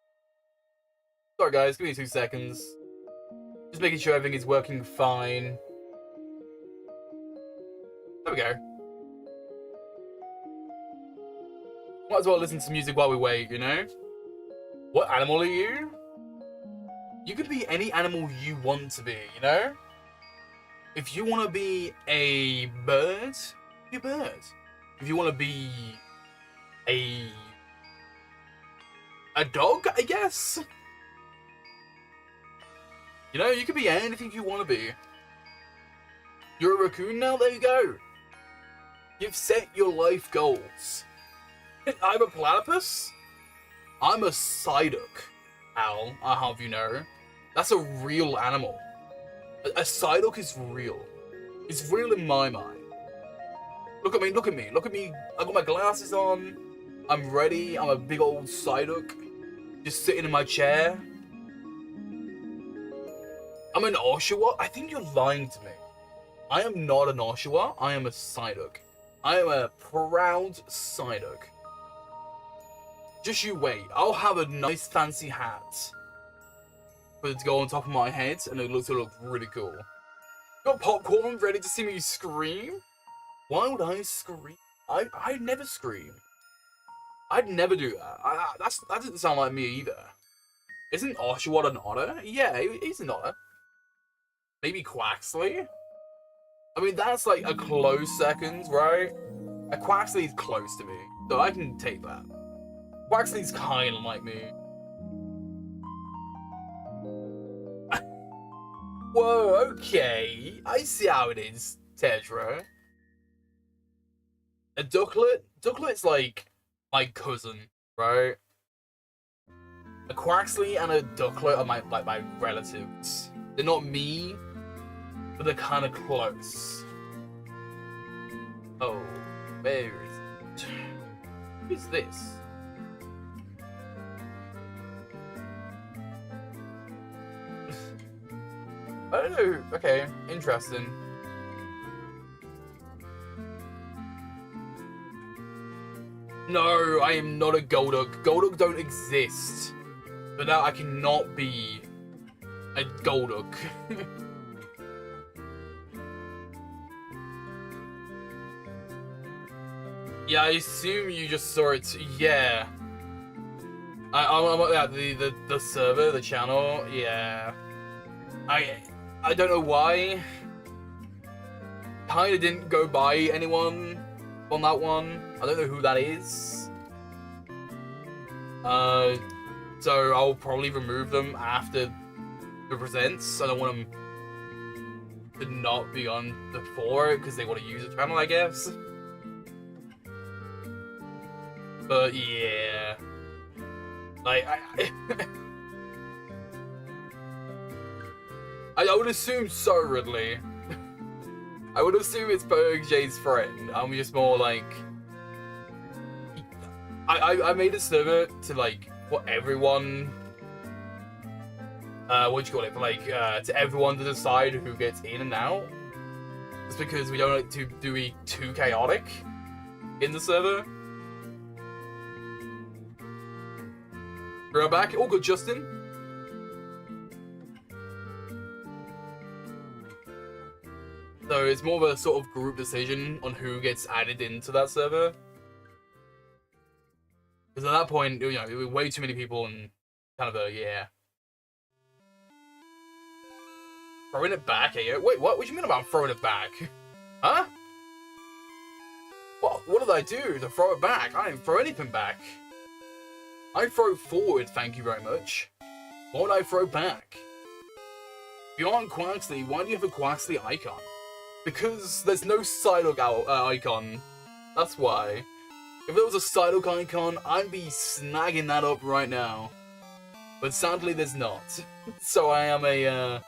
Sorry guys, give me 2 seconds. Just making sure everything is working fine. There we go. Might as well listen to music while we wait, you know? What animal are you? You could be any animal you want to be, you know? If you want to be a bird, be a bird. If you want to be a dog, I guess? You know, you could be anything you want to be. You're a raccoon now? There you go. You've set your life goals. I'm a platypus? I'm a Psyduck, Al, I'll have you know. That's a real animal. A Psyduck is real. It's real in my mind. Look at me, look at me, look at me. I got my glasses on. I'm ready. I'm a big old Psyduck. Just sitting in my chair. I'm an Oshawott? I think you're lying to me. I am not an Oshawott. I am a Psyduck. I am a proud Psyduck. Just you wait. I'll have a nice fancy hat for it to go on top of my head, and it looks to look really cool. Got popcorn ready to see me scream? Why would I scream? I'd never scream. I'd never do that. That doesn't sound like me either. Isn't Oshawott an otter? Yeah, he's an otter. Maybe Quaxley? I mean, that's like a close second, right? A Quaxley's close to me, so I can take that. Quaxley's kind of like me. Whoa, okay. I see how it is, Tetra. A ducklet? Ducklet's like my cousin, right? A Quaxley and a ducklet are my relatives. They're not me, but they're kind of close. Oh, where is it? Who's this? I don't know. Okay, interesting. No, I am not a Golduck. Golduck don't exist. But now I cannot be a Golduck. Yeah, I assume you just saw it. Yeah. I'm at the server, the channel. Yeah. I don't know why. Kinda didn't go by anyone on that one. I don't know who that is. So I'll probably remove them after the presents. I don't want them to not be on before because they want to use the channel, I guess. But yeah, like I would assume so, Ridley. I would assume it's Berg J's friend. I'm just more like I made a server to like for everyone. What do you call it? For like to everyone to decide who gets in and out. It's because we don't like to do it too chaotic in the server. We're back. All good, Justin. So it's more of a sort of group decision on who gets added into that server. Because at that point, you know, it was way too many people and kind of a, yeah. Throwing it back, eh? Wait, what? What do you mean about throwing it back? Huh? What did I do to throw it back? I didn't throw anything back. I throw forward, thank you very much. What would I throw back? If you aren't Quaxley, why do you have a Quaxley icon? Because there's no Psyduck icon. That's why. If there was a Psyduck icon, I'd be snagging that up right now. But sadly, there's not. So I am a,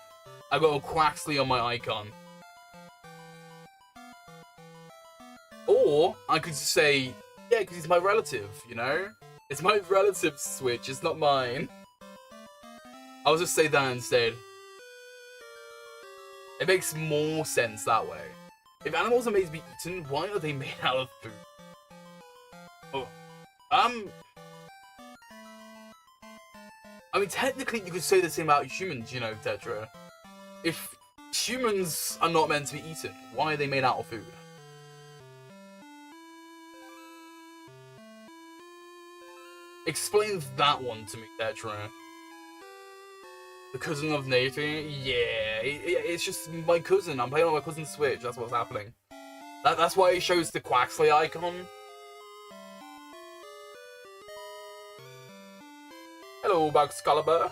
I've got a Quaxley on my icon. Or, I could just say, yeah, because he's my relative, you know? It's my relative's Switch, it's not mine. I'll just say that instead. It makes more sense that way. If animals are made to be eaten, why are they made out of food? Oh, I mean, technically you could say the same about humans, you know, Tetra. If humans are not meant to be eaten, why are they made out of food? Explain that one to me, Tetra. The cousin of Nayfie? Yeah, it's just my cousin. I'm playing on my cousin's Switch. That's what's happening. That's why it shows the Quaxley icon. Hello, Baxcalibur.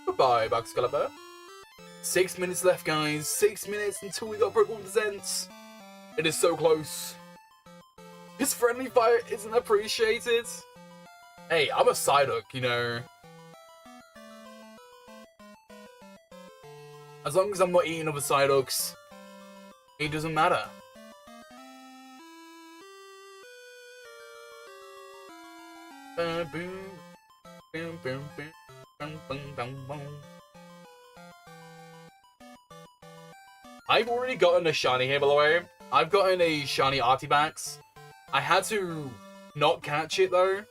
Goodbye, Baxcalibur. 6 minutes left, guys. 6 minutes until we got Pokemon Presents. It is so close. His friendly fire isn't appreciated. Hey, I'm a Psyduck, you know. As long as I'm not eating other Psyducks, it doesn't matter. I've already gotten a shiny here, by the way. I've gotten a shiny Artibax. I had to not catch it, though,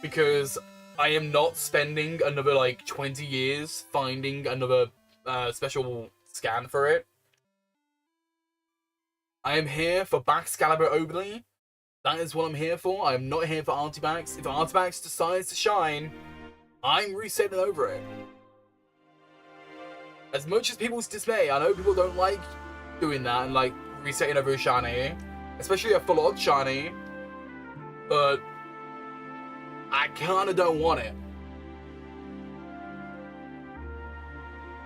because I am not spending another, like, 20 years finding another special scan for it. I am here for Baxcalibur only. That is what I'm here for. I am not here for Artibax. If Artibax decides to shine, I'm resetting over it. As much as people's dismay, I know people don't like doing that and like resetting over a shiny, especially a full odd shiny, but I kinda don't want it.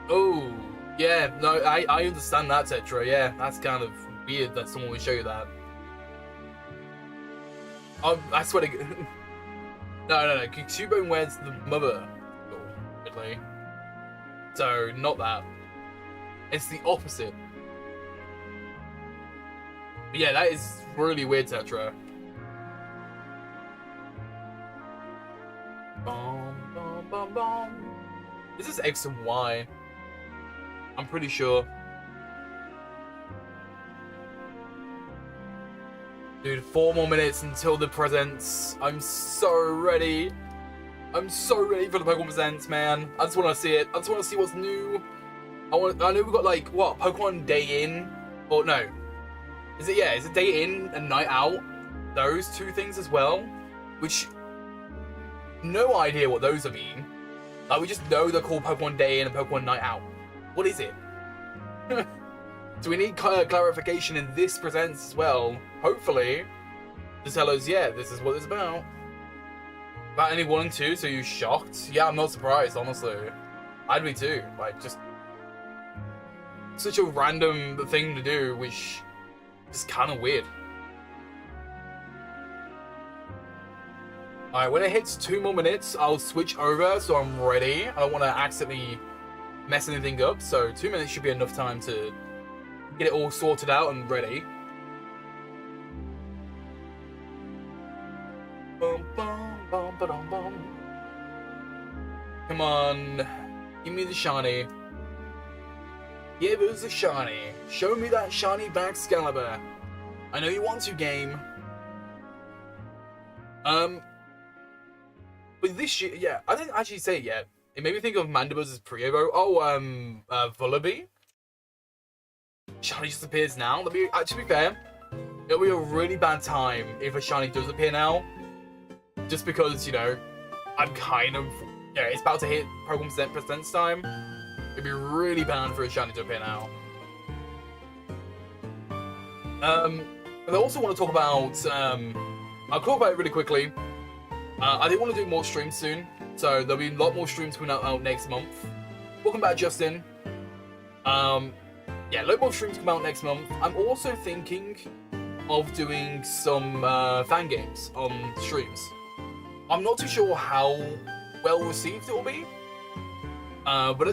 Oh, yeah, no, I understand that, Tetra. Yeah, that's kind of weird that someone would show you that. I swear to God. No. Cubone wears the mother. Really. So, not that. It's the opposite. But yeah, that is really weird, Tetra. This is X and Y. I'm pretty sure. Dude, 4 more minutes until the presents. I'm so ready. I'm so ready for the Pokemon presents, man. I just want to see it. I just want to see what's new. I know we've got like what, Pokemon Day In, or no? Is it, yeah? Is it Day In and Night Out? Those two things as well, which no idea what those are mean. Like, we just know they're called Pokemon Day In and Pokemon Night Out. What is it? Do we need clarification in this presents as well? Hopefully, to tell us, yeah, this is what it's about. About any 1 and 2, so you shocked? Yeah, I'm not surprised, honestly. I'd be too. Like, just such a random thing to do, which is kind of weird. Alright, when it hits 2 more minutes, I'll switch over so I'm ready. I don't want to accidentally mess anything up, so 2 minutes should be enough time to get it all sorted out and ready. Come on, give me the shiny. Give us a shiny. Show me that shiny Baxcalibur. I know you want to, game. But this shit, yeah, I didn't actually say it yet. It made me think of Mandibuz's pre-evo. Oh, Vullaby. Shiny just appears now. To be fair, it'll be a really bad time if a shiny does appear now. Just because, you know, I'm kind of, yeah, it's about to hit Pokemon Presents time. It'd be really bad for a shiny to appear now. But I also want to talk about, I'll talk about it really quickly. I do want to do more streams soon, so there'll be a lot more streams coming out next month. Welcome back, Justin. Yeah, a lot more streams come out next month. I'm also thinking of doing some fan games on streams. I'm not too sure how well received it will be, but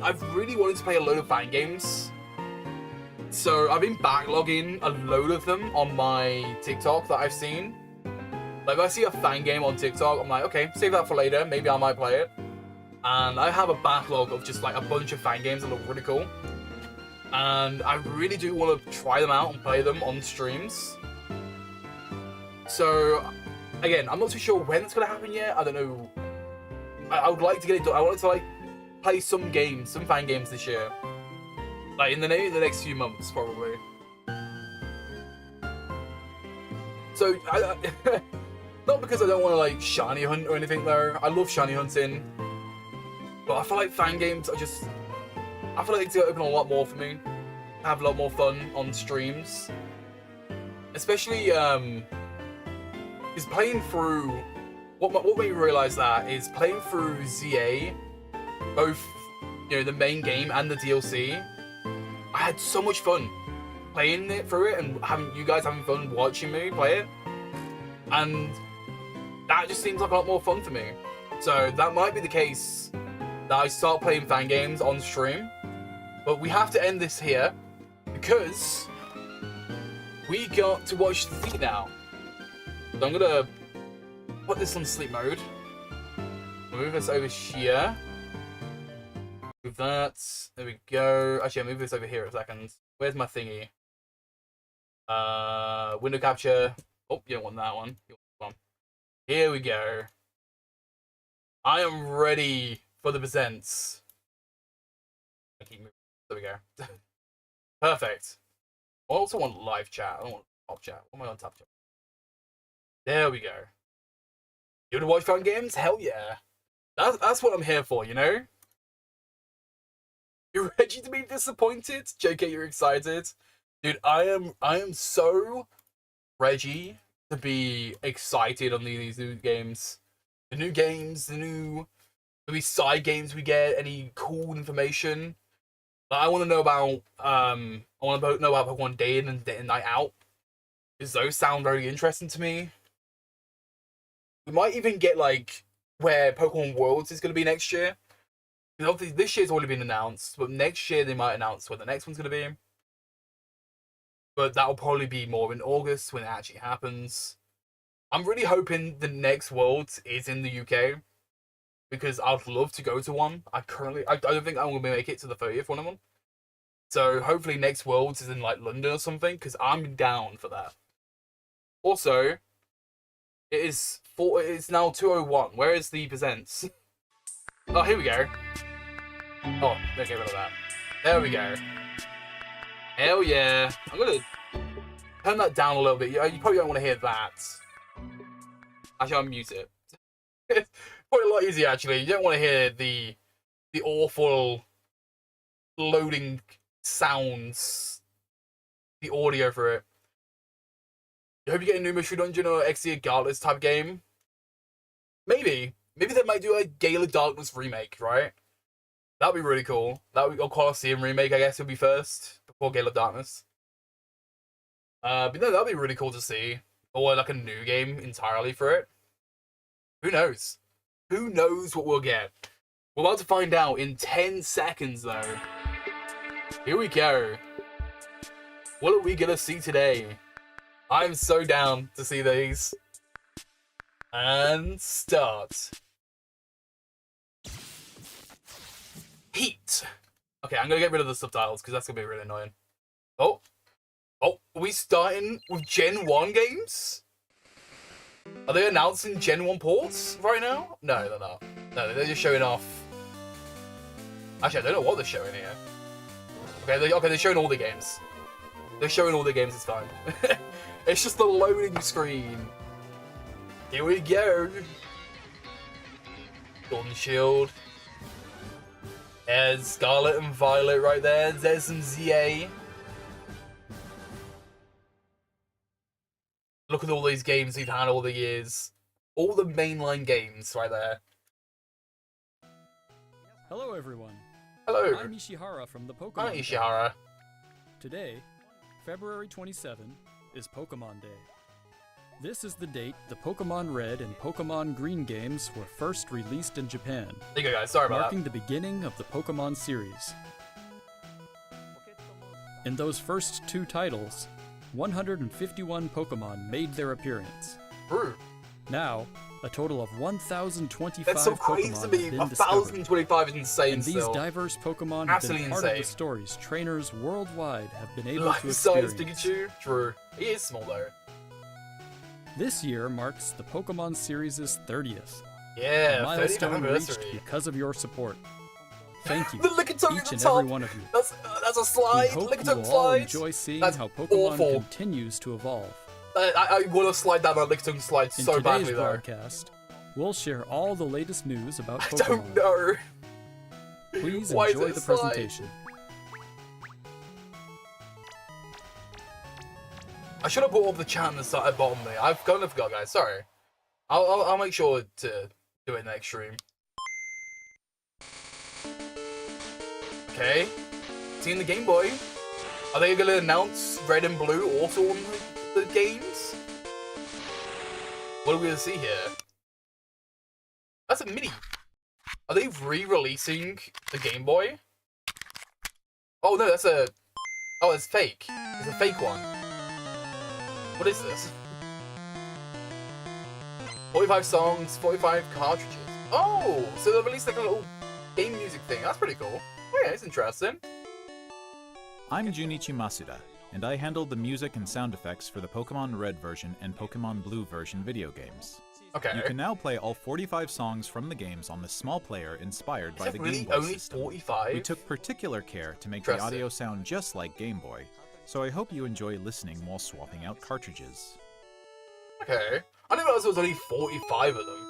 I've really wanted to play a load of fan games. So I've been backlogging a load of them on my TikTok that I've seen. Like, if I see a fan game on TikTok, I'm like, okay, save that for later. Maybe I might play it. And I have a backlog of just like a bunch of fan games that look really cool. And I really do want to try them out and play them on streams. So, again, I'm not too sure when it's going to happen yet. I don't know. I would like to get it done. I wanted to like play some games, some fan games this year. Like in the next few months, probably. So, not because I don't want to like shiny hunt or anything though. I love shiny hunting. But I feel like fan games are just, I feel like it's going to open a lot more for me. Have a lot more fun on streams. Especially, because playing through, what made me realise that is playing through ZA, both, you know, the main game and the DLC, I had so much fun playing it through it and having you guys having fun watching me play it. And that just seems like a lot more fun for me. So that might be the case that I start playing fan games on stream. But we have to end this here because we got to watch the TV now. So I'm gonna put this on sleep mode. Move this over here. Move that. There we go. Actually, I'll move this over here a second. Where's my thingy? Window capture. Oh, you don't want that one. You want this one. Here we go. I am ready for the presents. I keep moving. There we go. Perfect. I also want live chat. I don't want top chat. What am I on top chat? There we go. You want to watch fun games? Hell yeah. That's what I'm here for, you know? You're ready to be disappointed? JK, you're excited? Dude, I am so ready to be excited on these new games. The new games, the new maybe side games we get, any cool information. I want to know about Pokemon Day In and Day Night Out. Because those sound very interesting to me. We might even get like where Pokemon Worlds is going to be next year. Because obviously this year's already been announced, but next year they might announce what the next one's going to be. But that'll probably be more in August when it actually happens. I'm really hoping the next Worlds is in the UK. Because I'd love to go to one. I don't think I'm going to make it to the 30th one of them. So hopefully next Worlds is in like London or something, because I'm down for that. Also, it's now 2:01. Where is the presents? Oh, here we go. Oh, don't get rid of that. There we go. Hell yeah. I'm going to turn that down a little bit. You probably don't want to hear that. Actually, I'll mute it. It's probably a lot easier, actually. You don't want to hear the awful loading sounds. The audio for it. I hope you get a new Mystery Dungeon or XD Gauntlet type game. Maybe. Maybe they might do a Gale of Darkness remake, right? That'd be really cool. That would be a Colosseum remake, I guess, would be first before Gale of Darkness. But no, that'd be really cool to see. Or like a new game entirely for it. Who knows? Who knows what we'll get? We're about to find out in 10 seconds, though. Here we go. What are we gonna see today? I'm so down to see these. And start. Heat. Okay, I'm gonna get rid of the subtitles because that's gonna be really annoying. Oh, are we starting with Gen 1 games? Are they announcing Gen 1 ports right now? No, they're not. No, they're just showing off. Actually, I don't know what they're showing here. Okay, they're showing all the games. They're showing all the games, it's fine. It's just the loading screen. Here we go. Golden Shield. There's Scarlet and Violet right there. There's some ZA. Look at all these games we've had all the years. All the mainline games right there. Hello, everyone. Hello. I'm Ishihara from the Pokemon. Hi, Ishihara. Today, February 27, is Pokemon Day. This is the date the Pokemon Red and Pokemon Green games were first released in Japan. There you go, guys. Sorry about that. Marking the beginning of the Pokemon series. In those first two titles, 151 Pokemon made their appearance. True. Now, a total of 1,025 That's so crazy Pokemon to me. have been 1,025 is insane and these still. diverse Pokemon Absolutely have been part insane. of the stories trainers worldwide have been able to Life-size experience. Pikachu? True. He is small though. This year marks the Pokemon series' 30th. Yeah, a 30th milestone reached anniversary. because of your support. Thank you, The Lickitung at each the and top. every one of you. That's a We slide. hope you Lickitung will all slides. enjoy seeing That's how Pokemon awful. continues to evolve. I want to slide down that Lickitung slide In so today's badly though. broadcast, we'll share all the latest news about I Pokemon. don't know. Please Why is enjoy it the slide? presentation. I should have brought up the chat at the bottom there. I've kind of forgot, guys. Sorry. I'll make sure to do it next stream. Okay. Seeing the Game Boy. Are they going to announce Red and Blue also on the games? What are we going to see here? That's a mini. Are they re-releasing the Game Boy? Oh no, that's a... Oh, it's fake. It's a fake one. What is this? 45 songs, 45 cartridges. Oh, so they'll release like a little game music thing. That's pretty cool. Oh, yeah, it's interesting. I'm Junichi Masuda, and I handled the music and sound effects for the Pokemon Red version and Pokemon Blue version video games. Okay. You can now play all 45 songs from the games on the small player inspired by Is the it really Game Boy only system. 45? We took particular care to make the audio sound just like Game Boy, so I hope you enjoy listening while swapping out cartridges. Okay. I didn't realize there was only 45 of them.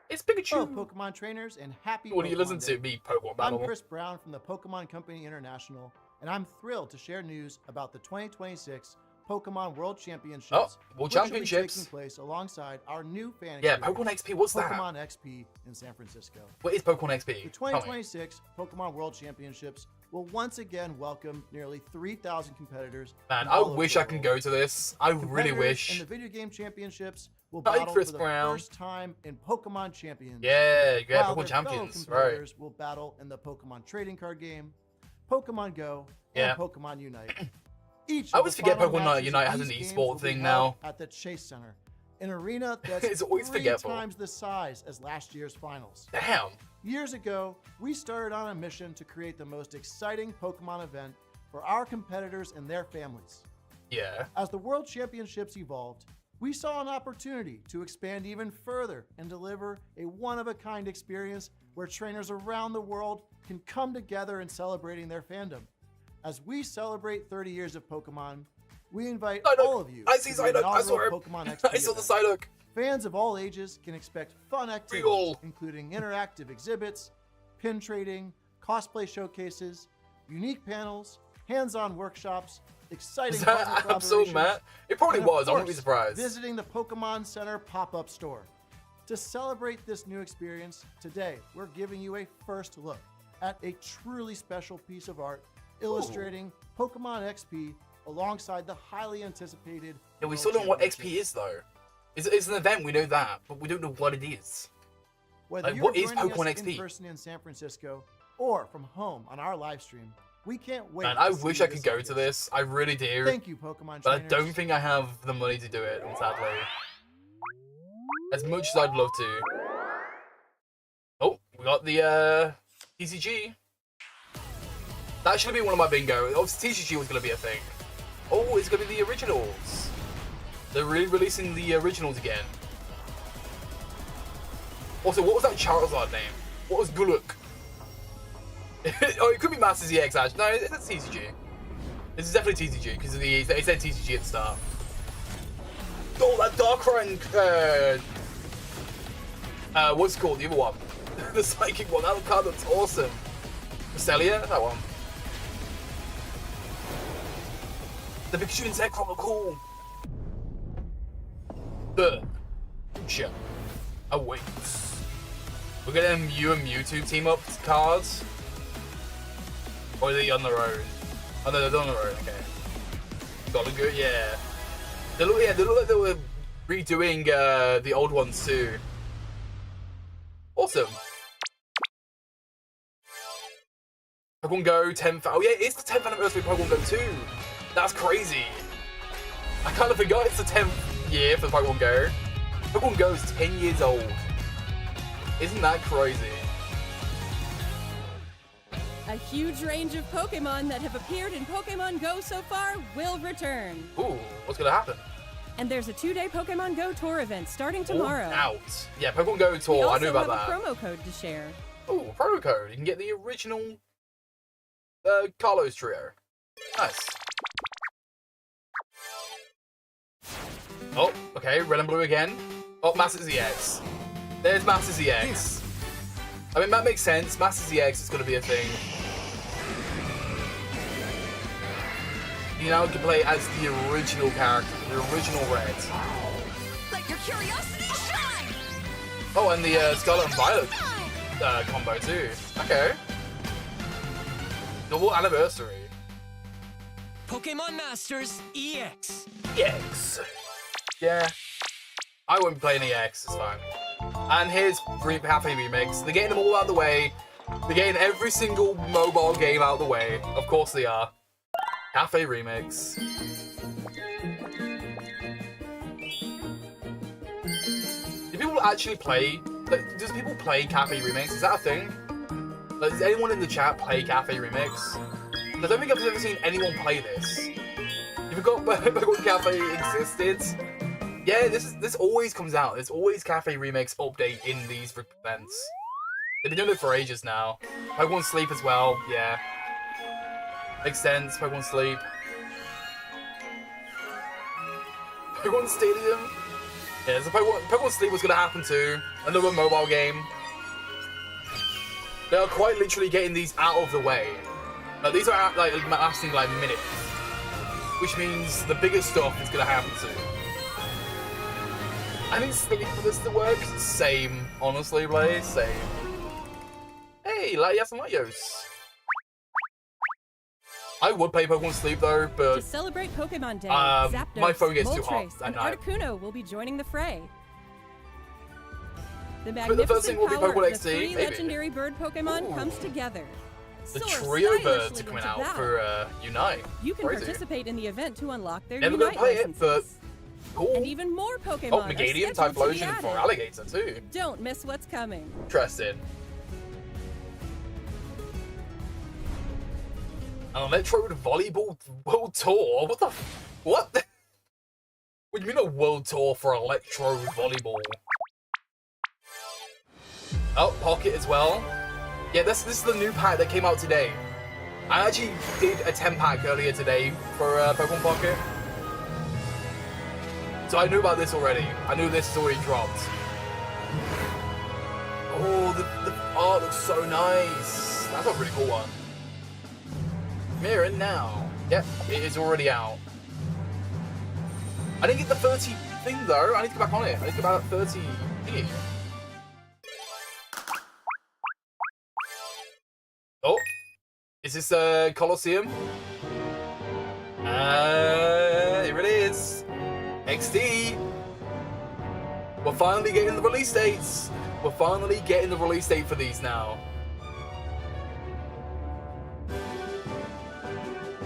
It's Pikachu. Hello, Pokemon trainers, and happy What do you Pokemon listen Day. to? Me, Pokemon Battle. I'm Chris Brown from the Pokemon Company International, and I'm thrilled to share news about the 2026 Pokemon World Championships. Oh, World which will be Championships. taking place alongside our new fan Yeah, experience, Pokemon XP, what's that? Pokemon XP in San Francisco. What is Pokemon XP? The 2026 Pokemon World Championships will once again welcome nearly 3,000 competitors. Man, from I all over wish the I can world. go to this. I really Competitors wish. in the video game championships will Hi, battle Chris for the Brown. first time in Pokemon Champions. Yeah, While Pokemon their Champions, fellow right. competitors will battle in the Pokemon trading card game, Pokemon Go, Yeah. and Pokemon Unite. Each I of always the forget final Pokemon matches Unite of has an these games esport will be thing held now. at the Chase Center, an arena that's It's always 3 forgetful. times the size as last year's finals. Damn. Years ago, we started on a mission to create the most exciting Pokemon event for our competitors and their families. Yeah. As the World Championships evolved, we saw an opportunity to expand even further and deliver a one-of-a-kind experience where trainers around the world can come together in celebrating their fandom. As we celebrate 30 years of Pokemon, we invite Psyduck. all of you I see to the Psyduck. I inaugural saw him. Pokemon XP I saw the event. Psyduck. Fans of all ages can expect fun activities, Real. including interactive exhibits, pin trading, cosplay showcases, unique panels, hands-on workshops, exciting partner I'm so collaborations, mad. It probably and of was. I wouldn't be course, surprised. visiting the Pokemon Center pop-up store. To celebrate this new experience, today we're giving you a first look at a truly special piece of art illustrating Pokemon XP alongside the highly anticipated Yeah, we World still don't know what XP Championships. is though. It's an event, we know that, but we don't know what it is. Whether Like, you're what is joining Pokemon us in XP? person in San Francisco or from home on our live stream, we can't wait. Man, to I see wish you I could this go August. to this. I really do. Thank you, Pokemon But I trainers. don't think I have the money to do it, sadly. As much as I'd love to. Oh, we got the TCG. That should be one of my bingo. Obviously, TCG was going to be a thing. Oh, it's going to be the originals. They're re-releasing the originals again. Also, what was that Charizard name? What was Guluk? Oh, it could be Masters EX, actually. No, that's TCG. This is definitely TCG, because they said TCG at the start. Oh, that Darkrai, what's it called? The other one. The Psychic one. That card looks awesome. Celia? That one. The Pikachu and Zekrom are cool. The future awaits. We're getting Mew and Mewtwo team up cards. Or are they on their own? Oh no, they're on their own, okay. Got a good, yeah. They look like they were redoing the old ones too. Awesome. Pokemon Go 10th. Oh yeah, it's the 10th anniversary of Pokemon Go 2. That's crazy. I kind of forgot it's the 10th year for Pokemon Go. Pokemon Go is 10 years old. Isn't that crazy? A huge range of Pokemon that have appeared in Pokemon Go so far will return. Ooh, what's gonna happen? And there's a 2-day Pokemon Go tour event starting tomorrow. All out. Yeah, Pokemon Go We Tour. I also knew about have that. a promo code to share. Ooh, promo code. You can get the original Carlos trio. Nice. Oh, okay, red and blue again. Oh, Masters EX. There's Masters EX. I mean, that makes sense. Masters EX is going to be a thing. You now can play as the original character, the original Red. Let your curiosity shine! Oh, and the Scarlet and Violet combo too. Okay. Double anniversary. Pokemon Masters EX. EX. Yeah. I won't be playing EX, it's fine. And here's Cafe Remix. They're getting them all out of the way. They're getting every single mobile game out of the way. Of course they are. Cafe Remix. Do people actually play? Like, does people play Cafe Remix? Is that a thing? Like, does anyone in the chat play Cafe Remix? I don't think I've ever seen anyone play this. You forgot Pokemon Cafe existed? Yeah, this always comes out. There's always Cafe Remix update in these events. They've been doing it for ages now. Pokemon Sleep as well, yeah. Makes sense, Pokemon Sleep. Pokemon Stadium. Yeah, so Pokemon Sleep was gonna happen too. Another mobile game. They are quite literally getting these out of the way. These are like lasting like minutes, which means the bigger stuff is gonna happen soon. I think Sleep for this to work. Same, honestly, Blaze. Same. Hey, Latias and Latios. I would play Pokemon Sleep though, but to celebrate Pokemon Day, Zapdos, my phone gets too hot Moltres, at and night. Articuno will be joining the fray. The But the first thing magnificent will be power Pokemon of the XD, three maybe. legendary bird Pokemon Ooh. comes together. The Soar trio birds stylishly are coming into out battle. for Unite. You can Crazy. participate in the event to unlock their Never gonna Unite play it, but licenses. cool. And even more Pokemon Oh, are Meganium, scheduled to be Typhlosion for added. Alligator too. Don't miss what's coming. Interesting. An Electrode Volleyball World Tour? What the what? What do you mean a World Tour for Electrode Volleyball? Oh, Pocket as well. Yeah, this is the new pack that came out today. I actually did a 10-pack earlier today for Pokemon Pocket. So I knew about this already. I knew this has already dropped. Oh, the art looks so nice. That's a really cool one. Mirror now. Yep, it is already out. I didn't get the 30 thing though. I need to go back on it. I need to get about 30 thingy. Oh, is this Colosseum? Here it is. XD. We're finally getting the release dates. We're finally getting the release date for these now.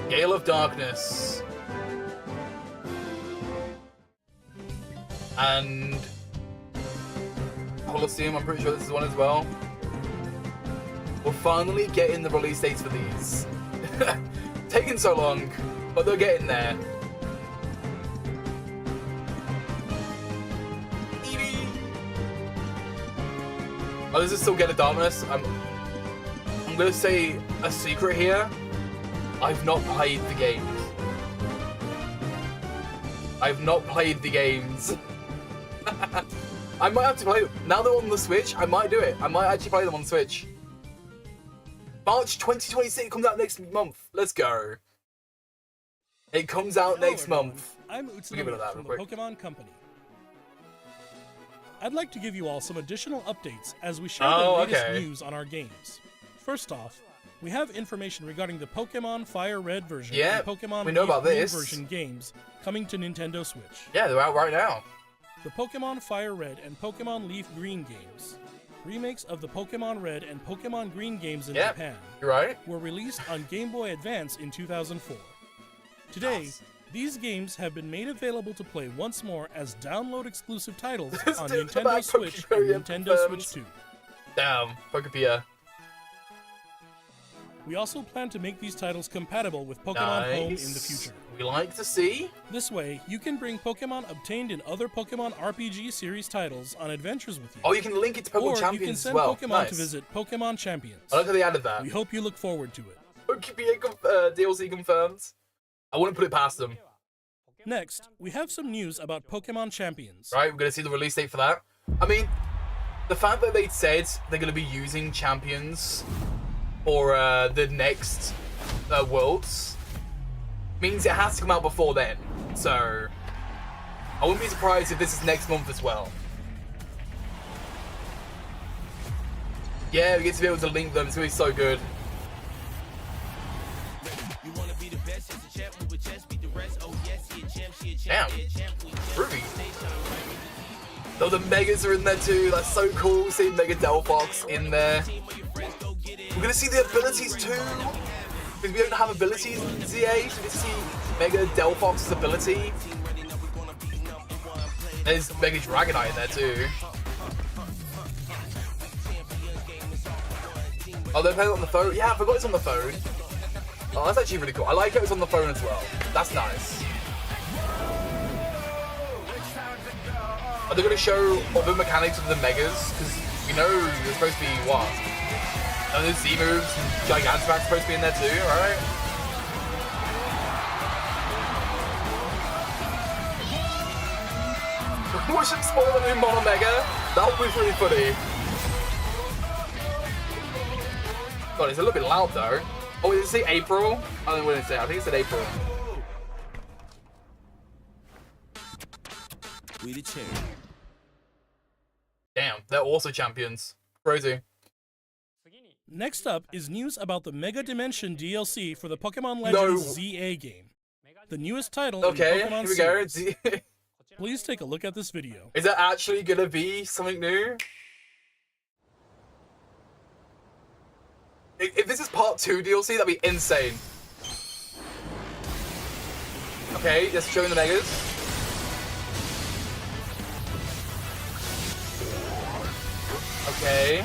Gale of Darkness. And Colosseum, I'm pretty sure this is one as well. We're finally getting the release dates for these. Taking so long, but they're getting there. Oh, this is still Gale of Darkness. I'm gonna say a secret here. I've not played the games. I've not played the games. I might have to play them. Now they're on the Switch, I might do it. I might actually play them on Switch. March 2026 comes out next month. Let's go. It comes out next everyone. month. I'm We'll give it a that from the real quick. Pokemon Company. I'd like to give you all some additional updates as we share Oh, the latest okay. news on our games. First off, we have information regarding the Pokemon Fire Red version Yeah, and Pokemon we know Leaf about Green this. version games coming to Nintendo Switch. Yeah, they're out right now. The Pokemon Fire Red and Pokemon Leaf Green games, remakes of the Pokemon Red and Pokemon Green games in Yeah, Japan, you're right. were released on Game Boy Advance in 2004. Today, Yes. these games have been made available to play once more as download-exclusive titles on Dude, the Nintendo back Switch and Pokemon Nintendo confirmed. Switch 2. Damn, Pokepia. We also plan to make these titles compatible with Pokemon Home in the future. We like to see. This way, you can bring Pokemon obtained in other Pokemon RPG series titles on adventures with you. Oh, you can link it to Pokemon or you can Champions as send well. Pokemon Nice. to visit Pokemon Champions. I like how they added that. We hope you look forward to it. Pokepia DLC confirmed. I wouldn't put it past them. Next, we have some news about Pokemon Champions. Right, we're gonna see the release date for that. I mean, the fact that they said they're gonna be using Champions for the next Worlds means it has to come out before then. So I wouldn't be surprised if this is next month as well. Yeah, we get to be able to link them. It's gonna be so good. Damn, Ruby. Though the Megas are in there too. That's so cool. Seeing Mega Delphox in there. We're gonna see the abilities too. Because we don't have abilities in ZA, so we see Mega Delphox's ability. There's Mega Dragonite in there too. Oh, they're playing on the phone? Yeah, I forgot it's on the phone. Oh, that's actually really cool. I like how it's on the phone as well. That's nice. Are they going to show other mechanics of the Megas? Because We know there's supposed to be what? And there's Z moves and Gigantamax supposed to be in there too, right? We should spoil the new Mono Mega. That would be really funny. God, it's a little bit loud though. Oh, did it say April? I don't know what it said. I think it said April. We the chair. Damn, they're also champions. Crazy. Next up is news about the Mega Dimension DLC for the Pokemon Legends No. ZA game. The newest title Okay, in the Pokemon here we go. series. Please take a look at this video. Is that actually gonna be something new? If this is part 2 DLC, that'd be insane. Okay, just showing the Megas. Okay.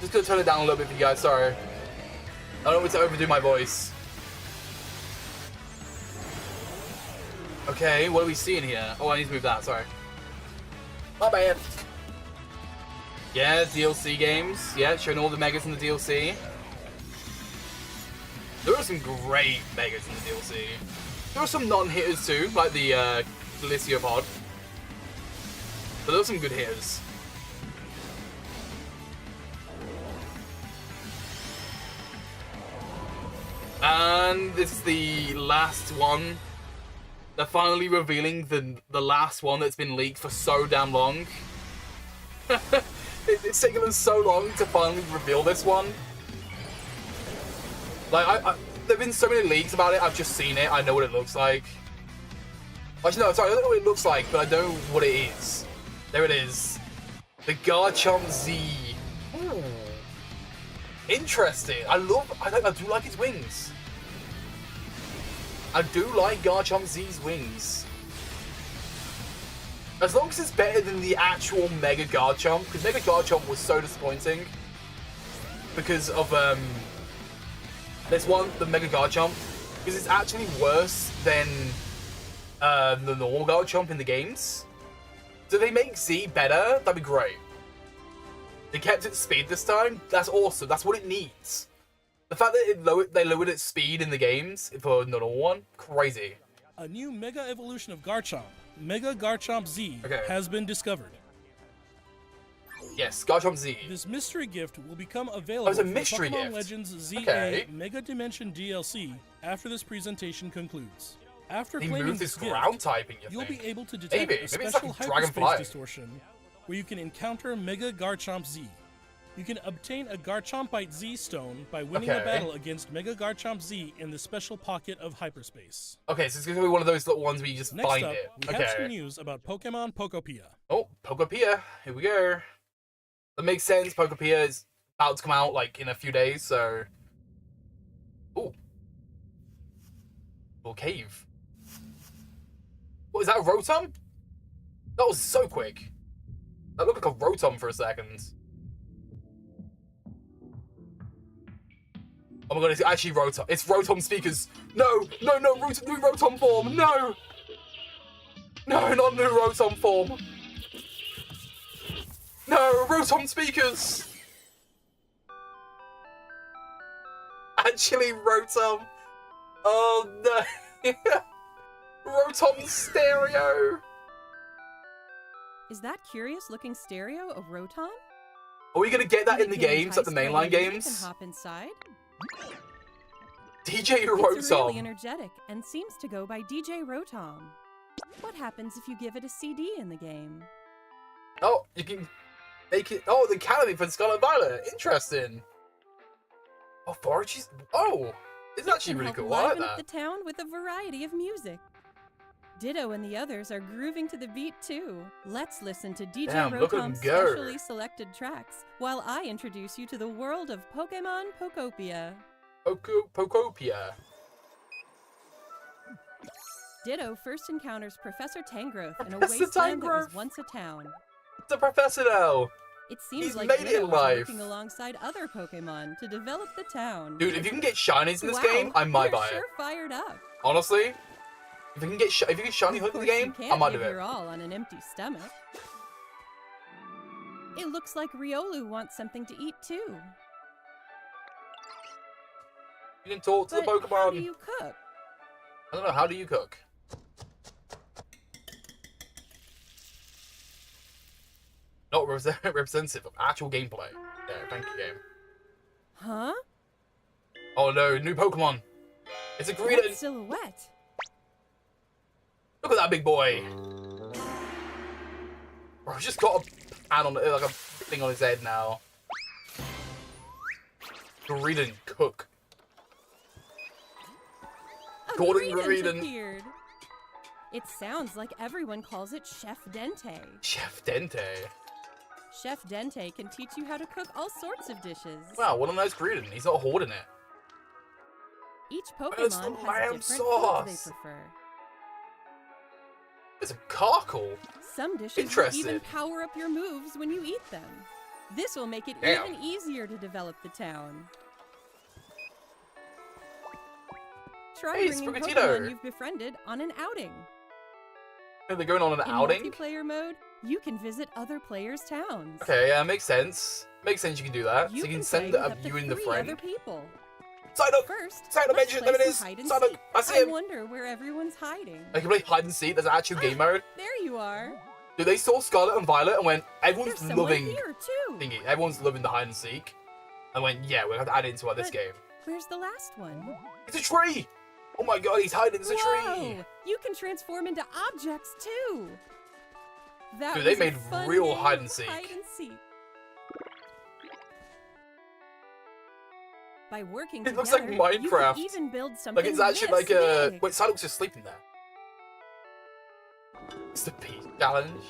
Just gonna turn it down a little bit for you guys, sorry. I don't want to overdo my voice. Okay, what are we seeing here? Oh, I need to move that, sorry. My bad. Yeah, DLC games. Yeah, showing all the Megas in the DLC. There are some great Megas in the DLC. There are some non-hitters too, like the Deliciopod. But there are some good hitters. And this is the last one. They're finally revealing the last one that's been leaked for so damn long. It's taken them so long to finally reveal this one. Like, there've been so many leaks about it, I've just seen it, I know what it looks like. Actually, no, sorry, I don't know what it looks like, but I know what it is. There it is. The Garchomp Z. Ooh. Interesting. I do like its wings. I do like Garchomp Z's wings. As long as it's better than the actual Mega Garchomp, because Mega Garchomp was so disappointing because of this one, the Mega Garchomp, because it's actually worse than the normal Garchomp in the games. So if they make Z better, that'd be great. They kept its speed this time. That's awesome. That's what it needs. The fact that they lowered its speed in the games for the normal one, crazy. A new Mega Evolution of Garchomp, Mega Garchomp Z, has been discovered. Yes, Garchomp Z. This mystery gift will become available it's a for mystery Pokemon gift. Legends ZA Mega Dimension DLC after this presentation concludes. After He claiming moved this his gift, ground typing, you'll think? be able to detect Maybe a it's like special a hyperspace dragonfly. distortion where you can encounter Mega Garchomp Z. You can obtain a Garchompite Z stone by winning a battle against Mega Garchomp Z in the special pocket of hyperspace. Okay, so it's going to be one of those little ones where you just Next find up, it. we have some news about Pokemon Pokopia. Oh, Pokopia. Here we go. That makes sense. Pokopia is about to come out like in a few days, so... Ooh. Little cave. What, is that a Rotom? That was so quick. That looked like a Rotom for a second. Oh my god, it's actually Rotom. It's Rotom speakers. No, no, no, new Rotom form. No. No, not new Rotom form. No, Rotom speakers. Actually, Rotom. Oh no. Rotom stereo. Is that curious-looking stereo of Rotom? Are we gonna get that in the games, like the Enticed mainline by music games? And hop inside? DJ It's really Rotom. energetic and seems to go by DJ Rotom. What happens if you give it a CD in the game? Oh, you can make it. Oh, the Academy for Scarlet Violet. Interesting. Oh, Forage's. Oh, it's actually really cool. I like Liven up that. the town with a variety of music. Ditto and the others are grooving to the beat too. Let's listen to DJ Damn, look at 'em Rotom's go. specially selected tracks while I introduce you to the world of Pokemon Pokopia. Pokopia. Ditto first encounters Professor Tangrowth in a Professor wasteland that was Tangrowth. once a town. It's a professor now. It seems He's like made it Ditto in is life. working alongside other Pokemon to develop the town. Dude, if you can get shinies in this Wow, game, I might you're buy sure it. fired up. Honestly, if you can get shiny hook in the game, You I can't might give do it. your all on an empty stomach. It looks like Riolu wants something to eat too. You can talk to the But Pokemon. how do you cook? I don't know, how do you cook? Not representative of actual gameplay. Yeah, thank you, game. Huh? Oh no, new Pokemon. It's a What Greedent. silhouette? Look at that big boy. Bro, he's just got a pan on like a thing on his head now. Greedent cook. A Gordon Greedent Greedent. appeared. It sounds like everyone calls it Chef Dente. Chef Dente. Chef Dente can teach you how to cook all sorts of dishes. Wow, what a nice Greedent. He's not hoarding it. Each Where's the Pokemon has lamb different sauce? foods they prefer. It's a carkle. Some dishes will Interesting. even power up your moves when you eat them. This will make it Damn. even easier to develop the town. Try Hey, bringing Sprigatito. Pokemon you've befriended on an outing. Are they going on an In outing? multiplayer mode, you can visit other players' towns. Okay, yeah, makes sense. Makes sense you can do that. You so you can play send with a up to you and the 3 friend. other people. Sign up! First, Sign up, let's mention, play there it some is. hide and Sign up. seek. I see I him. wonder where everyone's hiding. I can play hide and seek. There's an actual game mode. There you are. Dude, they saw Scarlet and Violet and went, everyone's There's someone loving here too. thingy. Everyone's loving the hide and seek. And went, yeah, we're going to add it into this But game. Where's the last one? It's a tree! Oh my god, he's hiding. It's a Whoa! tree! You can transform into objects too. That Dude, they was a made fun real game hide of and seek. Hide and seek. By working It looks like together, you Minecraft. can even build something Like, it's actually this like a... big. Wait, Psylocke's just sleeping there. It's the Peace Challenge.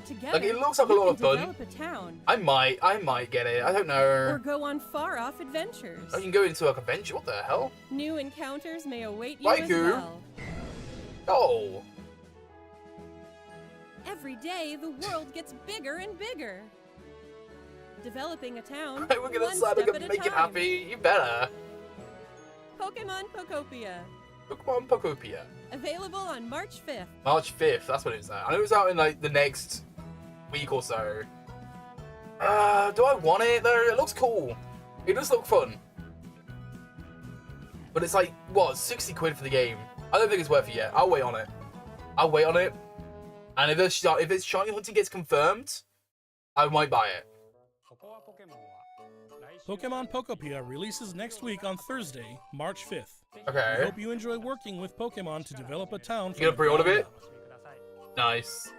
Together, Like, it looks like a you lot can of fun. develop a town, I might get it. I don't or know. go on far-off adventures. Oh, you can go into like a venture. What the hell? New encounters may await you as Raikou. well. Oh. Every day, the world gets bigger and bigger. Developing a town, We're gonna one decide we're step gonna at a make it time. happy. You better. Pokemon Pokopia. Pokemon Pokopia. Available on March 5th. March 5th, that's when it's out. I know it's out in like the next week or so. Do I want it though? It looks cool. It does look fun. But it's like, what, 60 quid for the game? I don't think it's worth it yet. I'll wait on it. I'll wait on it. And if it's shiny hunting gets confirmed, I might buy it. Pokemon Pokopia releases next week on Thursday, March 5th. We Okay. hope you enjoy working with Pokemon to develop a town. You gonna pre-order ground it? up. Nice.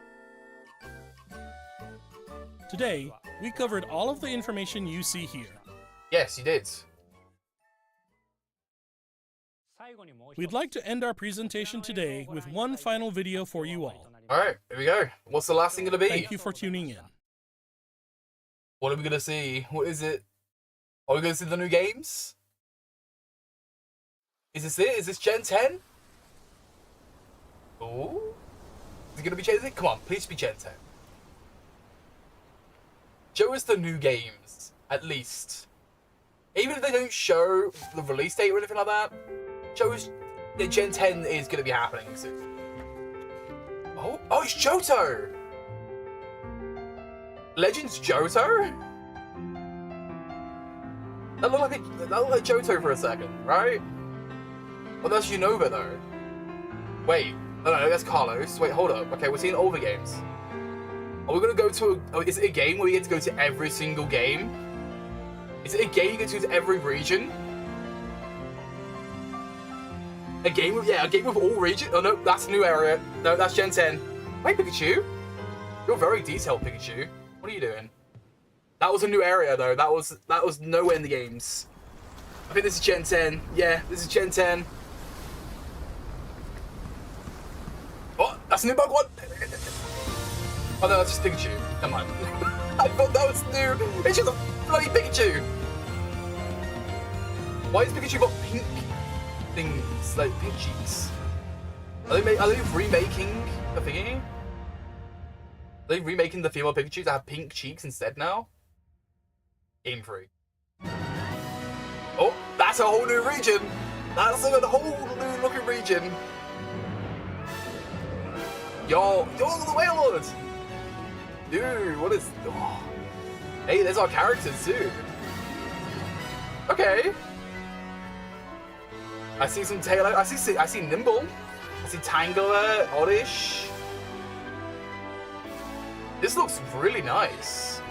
Today, we covered all of the information you see here. Yes, you did. We'd like to end our presentation today with one final video for you all. Alright, here we go. What's the last thing gonna be? Thank you for tuning in. What are we gonna see? What is it? Are we gonna see the new games? Is this it? Is this Gen 10? Oh? Is it gonna be Gen 10? Come on, please be Gen 10. Show us the new games, at least. Even if they don't show the release date or anything like that, show us that Gen 10 is gonna be happening soon. Oh, it's Johto! Legends Johto? That looked like Johto for a second, right? Well, that's Unova though. Wait, no, that's Carlos. Wait, hold up. Okay, we're seeing all the games. Are we gonna go to is it a game where you get to go to every single game? Is it a game you get to go to every region? A game with all regions? Oh no, that's a new area. No, that's Gen 10. Wait, Pikachu? You're very detailed, Pikachu. What are you doing? That was a new area though. That was nowhere in the games. I think this is Gen 10. Yeah, this is Gen 10. Oh, that's a new bug one. Oh no, that's just Pikachu. Never mind. I thought that was new. It's just a bloody Pikachu. Why has Pikachu got pink things, like pink cheeks? Are they remaking the thingy? Are they remaking the female Pikachu to have pink cheeks instead now? GameFreak. Oh, that's a whole new region. That's a whole new looking region. Yo, the Wailord! Dude, what is... Oh. Hey, there's our characters, too. Okay. I see some tail. I see Nimble. I see Tangler, Oddish. This looks really nice.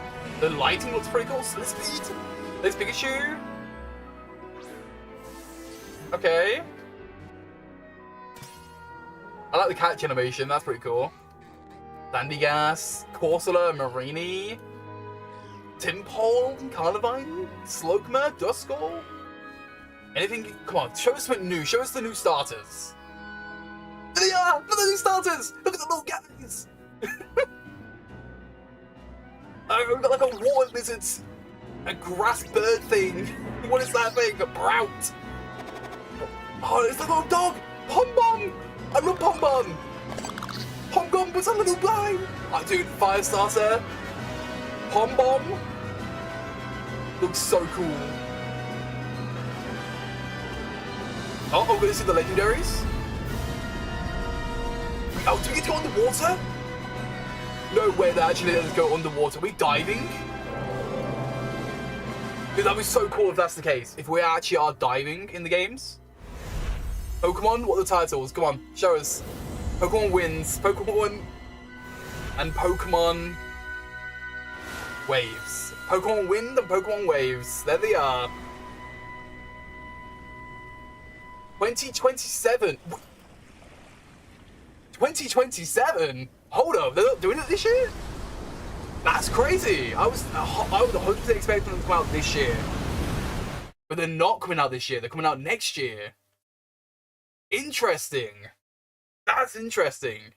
The lighting looks pretty cool. Slispede. There's Pikachu. Okay. I like the catch animation. That's pretty cool. Sandygas, Corsola, Marini, Timpole, Carnivine, Slokma, Duskull. Anything? Come on, show us something new. Show us the new starters. There they are! Look at the new starters! Look at the little guys! I've got like a water lizard, a grass bird thing. What is that thing? A Brout. Oh, it's like a little dog! Pom Bom! I love Pom Bom! Pom Bom was a little blind! Oh, dude, fire starter. Pom Bom. Looks so cool. Oh, we're gonna see the legendaries. Oh, do we get to go underwater? No way they actually let us go underwater. Are we diving? Dude, that'd be so cool if that's the case. If we actually are diving in the games. Pokemon, what are the titles? Come on, show us. Pokemon Winds, Pokemon... and Pokemon... Waves. Pokemon Wind and Pokemon Waves. There they are. 2027. 2027? Hold up, they're not doing it this year? That's crazy. I was 100% expecting them to come out this year. But they're not coming out this year. They're coming out next year. Interesting. That's interesting.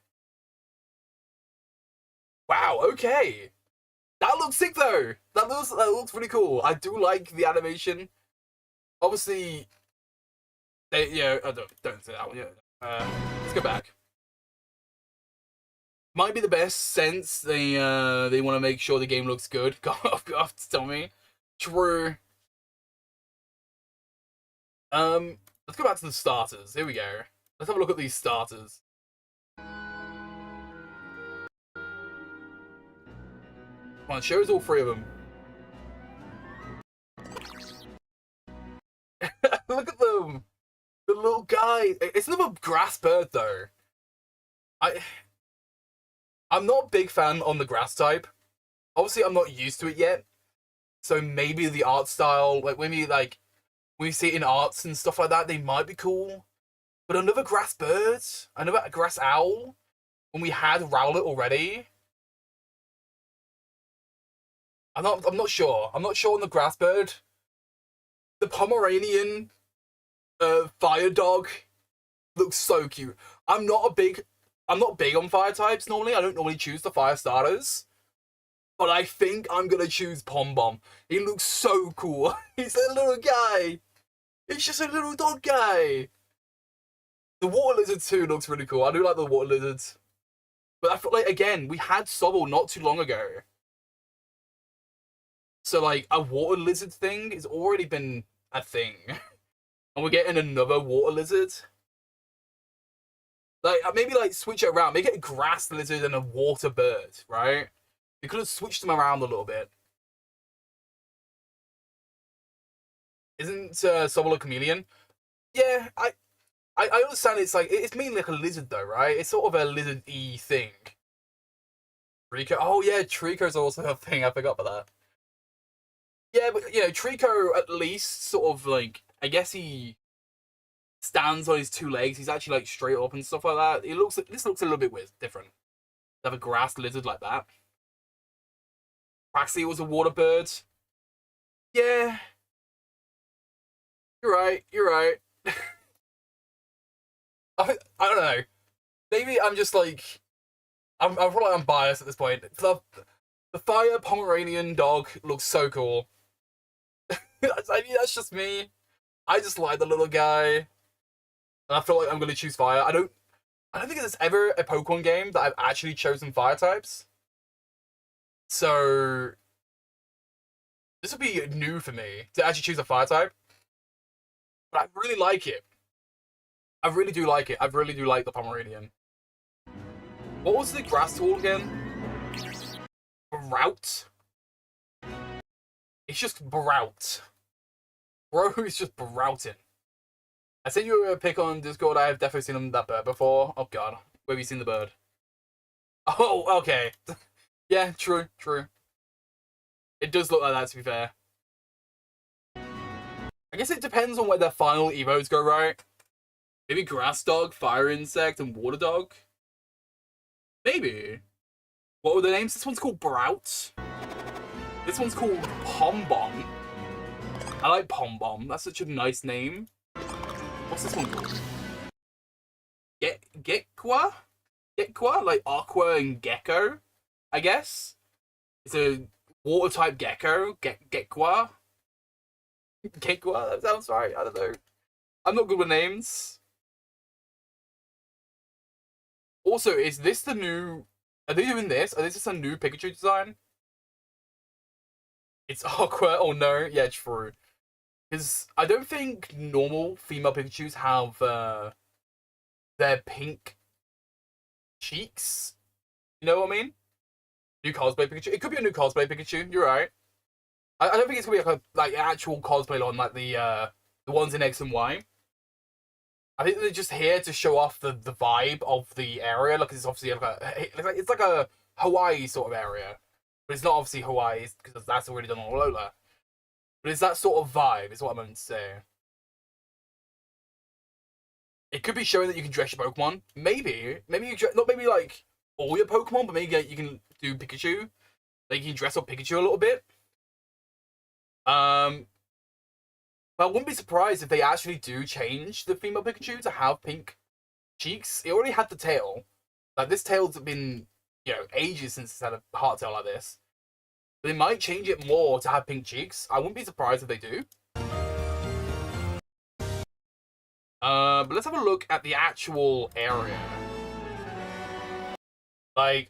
Wow, okay. That looks sick though. That looks pretty cool. I do like the animation. Obviously, don't say that one. Yeah. Let's go back. Might be the best sense they want to make sure the game looks good. God, tell me. True. Let's go back to the starters. Here we go. Let's have a look at these starters. Come on, show us all three of them. Look at them. The little guy. It's another grass bird though. I'm not a big fan on the grass type. Obviously, I'm not used to it yet. So maybe the art style, when we see it in arts and stuff like that, they might be cool. But another grass bird, another grass owl, when we had Rowlet already. I'm not sure. I'm not sure on the grass bird. The Pomeranian fire dog looks so cute. I'm not big on fire types normally. I don't normally choose the fire starters. But I think I'm gonna choose Pom Bom. He looks so cool. He's a little guy. It's just a little dog guy. The water lizard too looks really cool. I do like the water lizards. But I feel like, again, we had Sobble not too long ago. So, like, a water lizard thing has already been a thing. And we're getting another water lizard. Like, maybe, like, switch it around. Make it a grass lizard and a water bird, right? We could have switched them around a little bit. Isn't Sobble a chameleon? Yeah, I understand it's like, it's mainly like a lizard though, right? It's sort of a lizard-y thing. Trico, oh yeah, Trico's also a thing, I forgot about that. Yeah, but, you know, Trico at least sort of, like, I guess he stands on his two legs. He's actually, like, straight up and stuff like that. This looks a little bit weird, different. To have a grass lizard like that. Praxi was a water bird. Yeah. You're right. I don't know. Maybe I'm just, like, I feel like I'm biased at this point. The fire Pomeranian dog looks so cool. I mean, that's just me. I just like the little guy. And I feel like I'm going to choose fire. I don't think there's ever a Pokemon game that I've actually chosen fire types. So this would be new for me to actually choose a fire type. But I really like it. I really do like it. I really do like the Pomeranian. What was the grass tool again? Brout? It's just Brout. Bro is just Brouting. I sent you a pic on Discord. I have definitely seen that bird before. Oh god. Where have you seen the bird? Oh, okay. Yeah, true. It does look like that, to be fair. I guess it depends on where their final evos go, right? Maybe grass dog, fire insect, and water dog? Maybe. What were the names? This one's called Brout. This one's called Pom Bomb. I like Pom Bomb. That's such a nice name. What's this one called? Gekwa? Gekwa? Like Aqua and Gecko, I guess? It's a water type gecko. Gekwa? Gekwa? That sounds right. I don't know. I'm not good with names. Also, is this the new... Are they doing this? Is this a new Pikachu design? It's Aqua. Oh no. Yeah, true. Because I don't think normal female Pikachus have their pink cheeks. You know what I mean? New cosplay Pikachu. It could be a new cosplay Pikachu. You're right. I don't think it's gonna be like an actual cosplay on like the ones in X and Y. I think they're just here to show off the vibe of the area. Like it's obviously it's like a Hawaii sort of area, but it's not obviously Hawaii because that's already done on Alola. But it's that sort of vibe, is what I meant to say. It could be showing that you can dress your Pokemon. Maybe you not maybe like all your Pokemon, but maybe you can do Pikachu. Like you can dress up Pikachu a little bit. But I wouldn't be surprised if they actually do change the female Pikachu to have pink cheeks. It already had the tail. Like this tail's been, ages since it's had a heart tail like this. They might change it more to have pink cheeks. I wouldn't be surprised if they do. But let's have a look at the actual area. Like,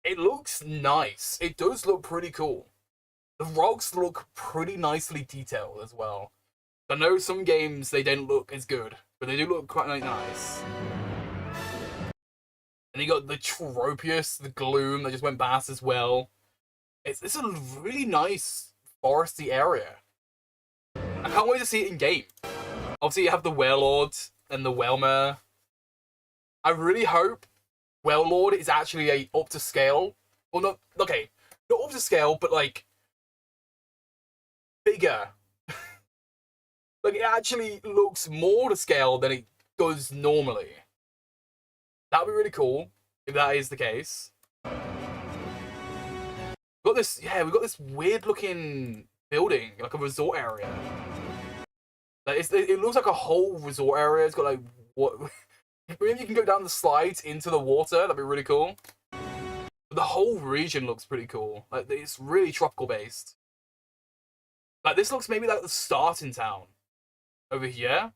it looks nice. It does look pretty cool. The rocks look pretty nicely detailed as well. I know some games, they don't look as good, but they do look quite nice. And you got the Tropius, the Gloom that just went past as well. It's a really nice foresty area. I can't wait to see it in game. Obviously, you have the Wailord and the Wailmer. I really hope Wailord is actually up to scale. Well, not up to scale, but like bigger. Like it actually looks more to scale than it does normally. That'd be really cool if that is the case. We've got this weird looking building, like a resort area. Like it looks like a whole resort area. It's got like maybe you can go down the slides into the water. That'd be really cool. But the whole region looks pretty cool. Like it's really tropical based. Like this looks maybe like the starting town over here.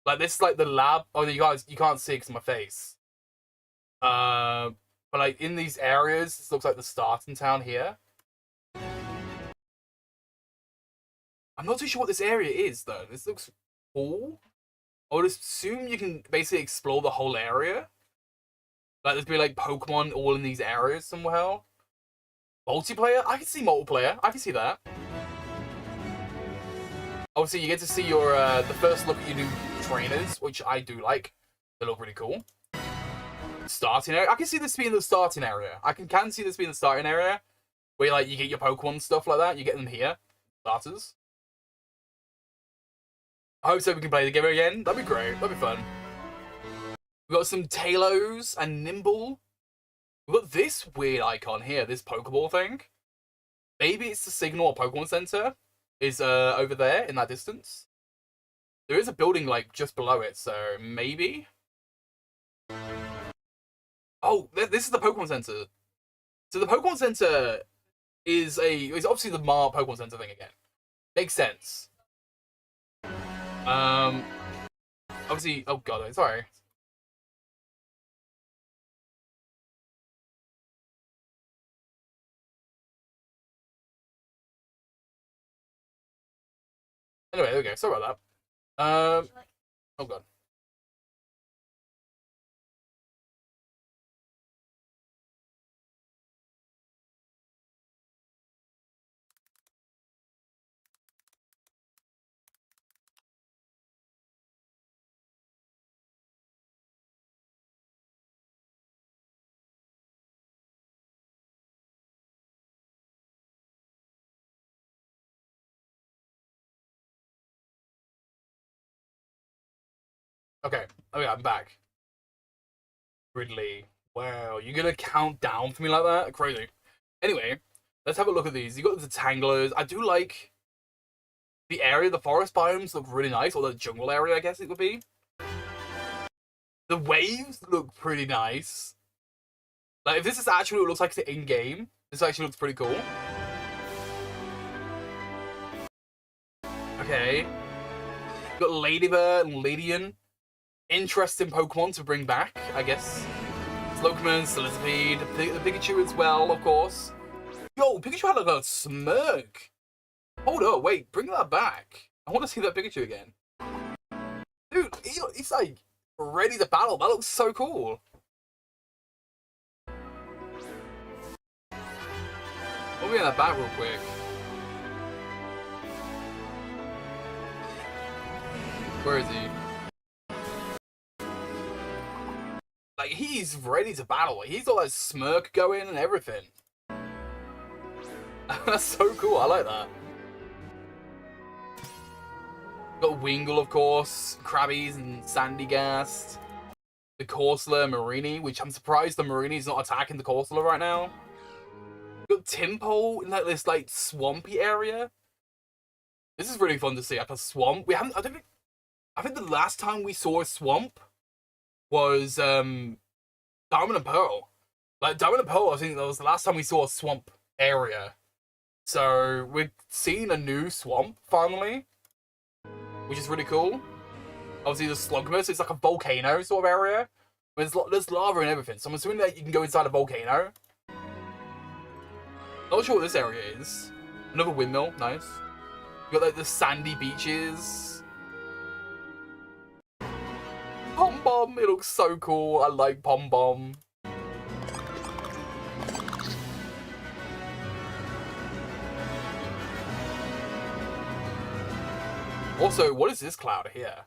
Like this is like the lab. Oh, you guys, you can't see because of my face. But like in these areas, this looks like the starting town here. I'm not too sure what this area is though. This looks cool. I would assume you can basically explore the whole area. Like there'd be like Pokemon all in these areas somehow. Multiplayer? I can see multiplayer. I can see that. Obviously, you get to see your the first look at your new trainers, which I do like. They look really cool. Starting area. I can see this being the starting area. I can see this being the starting area where like you get your Pokemon and stuff like that. You get them here, starters. I hope so we can play the game again. That'd be great. That'd be fun. We've got some Talos and Nimble. We've got this weird icon here, this Pokeball thing. Maybe it's the Signal or Pokemon Center is over there in that distance. There is a building like just below it, so maybe. Oh, this is the Pokemon Center. So the Pokemon Center is obviously the Mar Pokemon Center thing again. Makes sense. Obviously, oh god, sorry. Anyway, there we go. Sorry about that. Oh god. Okay, I'm back. Ridley. Wow, you're gonna count down for me like that? Crazy. Anyway, let's have a look at these. You got the Tanglers. I do like the area, the forest biomes look really nice, or the jungle area, I guess it would be. The waves look pretty nice. Like, if this is actually what it looks like in-game, this actually looks pretty cool. Okay. Got Ladybird and Ladian. Interesting Pokemon to bring back, I guess. Slowpoke, Sizzlipede, the Pikachu as well, of course. Yo, Pikachu had like a smirk. Hold up, wait, bring that back. I want to see that Pikachu again. Dude, he's like ready to battle. That looks so cool. We'll be in that back real quick. Where is he? Like, he's ready to battle. He's got that smirk going and everything. That's so cool. I like that. Got Wingull, of course. Krabbies and Sandygast. The Corsola and Marini, which I'm surprised the Marini's not attacking the Corsola right now. Got Timpo in like this like swampy area. This is really fun to see. Like a swamp. We haven't. I think the last time we saw a swamp was Diamond and Pearl. Like Diamond and Pearl, I think that was the last time we saw a swamp area. So we're seeing a new swamp finally, which is really cool. Obviously, the Slugmas, it's like a volcano sort of area. There's lava and everything, so I'm assuming that you can go inside a volcano. Not sure what this area is. Another windmill, nice. You got like the sandy beaches. Pom Bomb, it looks so cool. I like Pom Bomb. Also, what is this cloud here?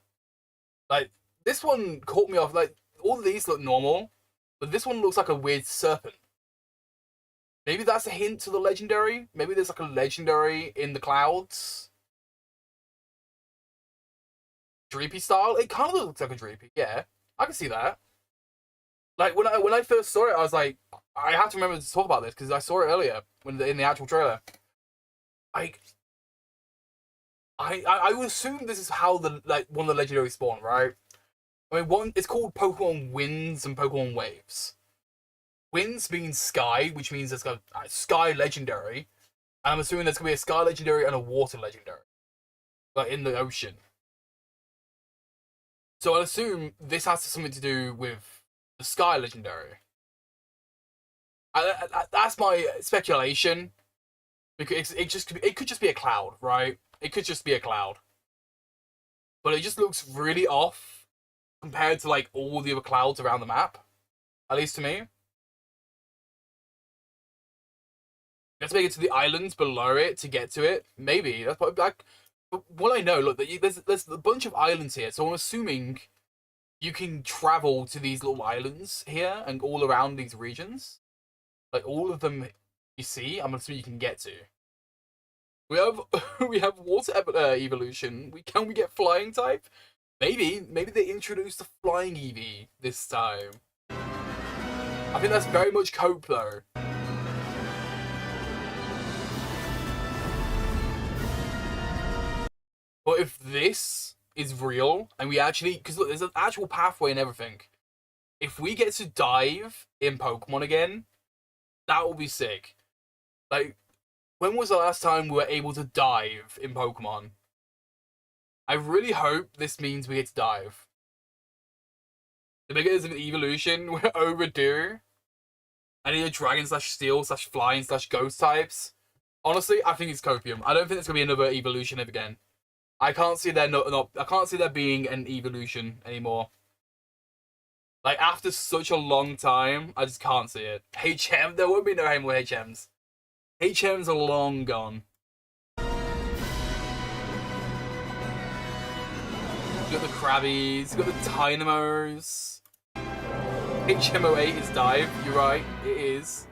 Like, this one caught me off. Like, all of these look normal, but this one looks like a weird serpent. Maybe that's a hint to the legendary. Maybe there's like a legendary in the clouds. Dreepy style. It kind of looks like a Dreepy. Yeah, I can see that. Like when I first saw it, I was like, I have to remember to talk about this because I saw it earlier in the actual trailer. Like, I would assume this is how one of the legendaries spawn, right? I mean, it's called Pokemon Winds and Pokemon Waves. Winds means sky, which means there's a sky legendary. And I'm assuming there's gonna be a sky legendary and a water legendary, like in the ocean. So I'll assume this has something to do with the sky legendary. That's my speculation, because it could just be a cloud, right? It could just be a cloud, but it just looks really off compared to like all the other clouds around the map, at least to me. Let's make it to the islands below it to get to it. Maybe that's probably like. But what I know, look, there's a bunch of islands here, so I'm assuming you can travel to these little islands here and all around these regions. Like all of them, you see, I'm assuming you can get to. We have water evolution. Can we get flying type? Maybe they introduced the flying Eevee this time. I think that's very much cope though. But if this is real, and we actually, because look, there's an actual pathway and everything. If we get to dive in Pokemon again, that will be sick. Like, when was the last time we were able to dive in Pokemon? I really hope this means we get to dive. The bigger it is of an evolution, we're overdue. I need a Dragon / Steel / Flying / Ghost types. Honestly, I think it's Copium. I don't think there's gonna be another evolution ever again. I can't see there I can't see there being an evolution anymore. Like, after such a long time, I just can't see it. HM, there won't be no more HMs. HMs are long gone. You got the Krabbies, you got the Dynamos. HM08 is dive, you're right, it is.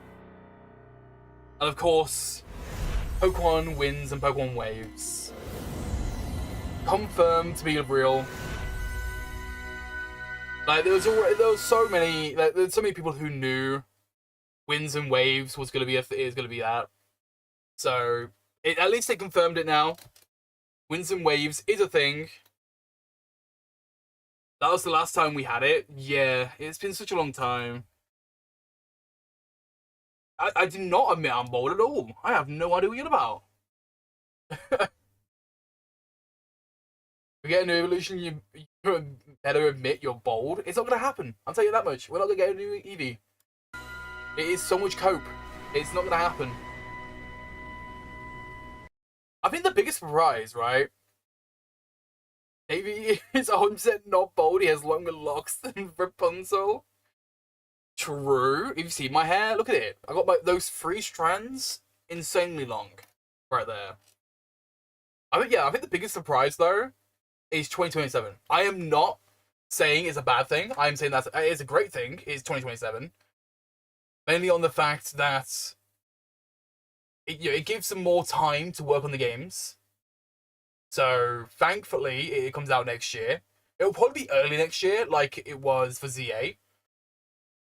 And of course, Pokemon Winds and Pokemon Waves. Confirmed to be real. Like there was so many there's so many people who knew Winds and Waves was gonna be that. So at least they confirmed it now. Winds and Waves is a thing. That was the last time we had it. Yeah, it's been such a long time. I did not admit I'm bold at all. I have no idea what you're about. We get a new evolution, you better admit you're bold. It's not going to happen. I'll tell you that much. We're not going to get a new Eevee. It is so much cope. It's not going to happen. I think the biggest surprise, right? Maybe is 100% not bold. He has longer locks than Rapunzel. True. If you see my hair, look at it. I got those 3 strands insanely long right there. I think the biggest surprise though is 2027. I am not saying it's a bad thing. I am saying that it's a great thing. It's 2027. Mainly on the fact that it gives them more time to work on the games. So thankfully, it comes out next year. It'll probably be early next year, like it was for ZA.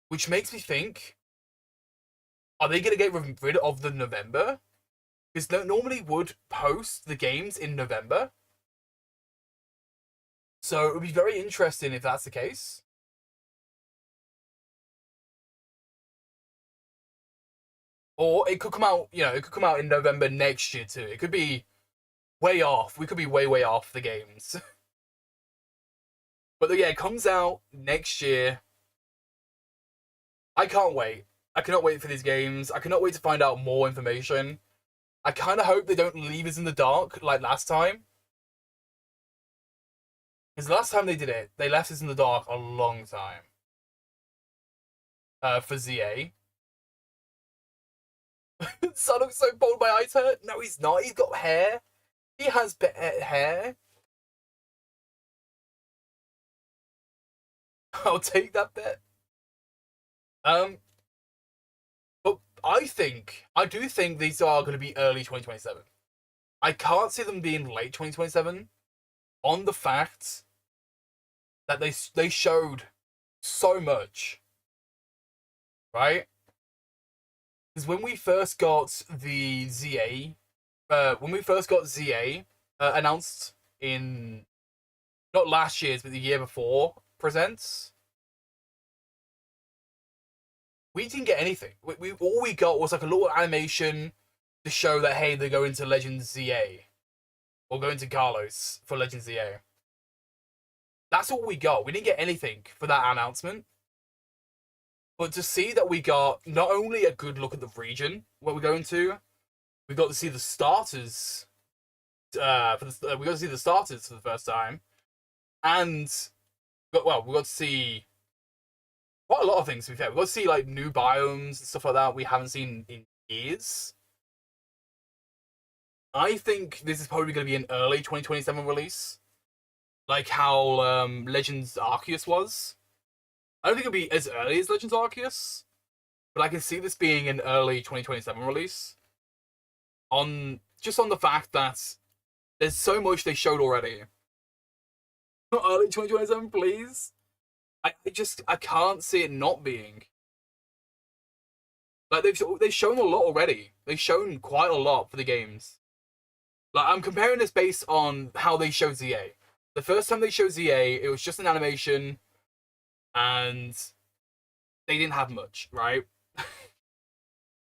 Which makes me think, are they going to get rid of the November? Because they normally would post the games in November. So it would be very interesting if that's the case. Or it could come out, it could come out in November next year too. It could be way off. We could be way, way off the games. But yeah, it comes out next year. I can't wait. I cannot wait for these games. I cannot wait to find out more information. I kind of hope they don't leave us in the dark like last time. Because last time they did it, they left us in the dark a long time. For ZA. Son looks so bold, my eyes hurt. No, he's not. He's got hair. He has hair. I'll take that bet. But I do think these are going to be early 2027. I can't see them being late 2027 on the fact that they showed so much, right? Because when we first got the ZA, announced in not last year's but the year before presents, we didn't get anything. All we got was like a little animation to show that hey, they're going to Legends ZA or going to Carlos for Legends ZA. That's all we got. We didn't get anything for that announcement. But to see that we got not only a good look at the region where we're going to, we got to see the starters. We got to see the starters for the first time, and we got to see quite a lot of things. To be fair, we got to see like new biomes and stuff like that we haven't seen in years. I think this is probably going to be an early 2027 release, like how Legends Arceus was. I don't think it'll be as early as Legends Arceus, but I can see this being an early 2027 release. Just on the fact that there's so much they showed already. Not early 2027, please. I can't see it not being. Like they've shown a lot already. They've shown quite a lot for the games. Like I'm comparing this based on how they showed ZA. The first time they showed ZA, it was just an animation. And they didn't have much, right?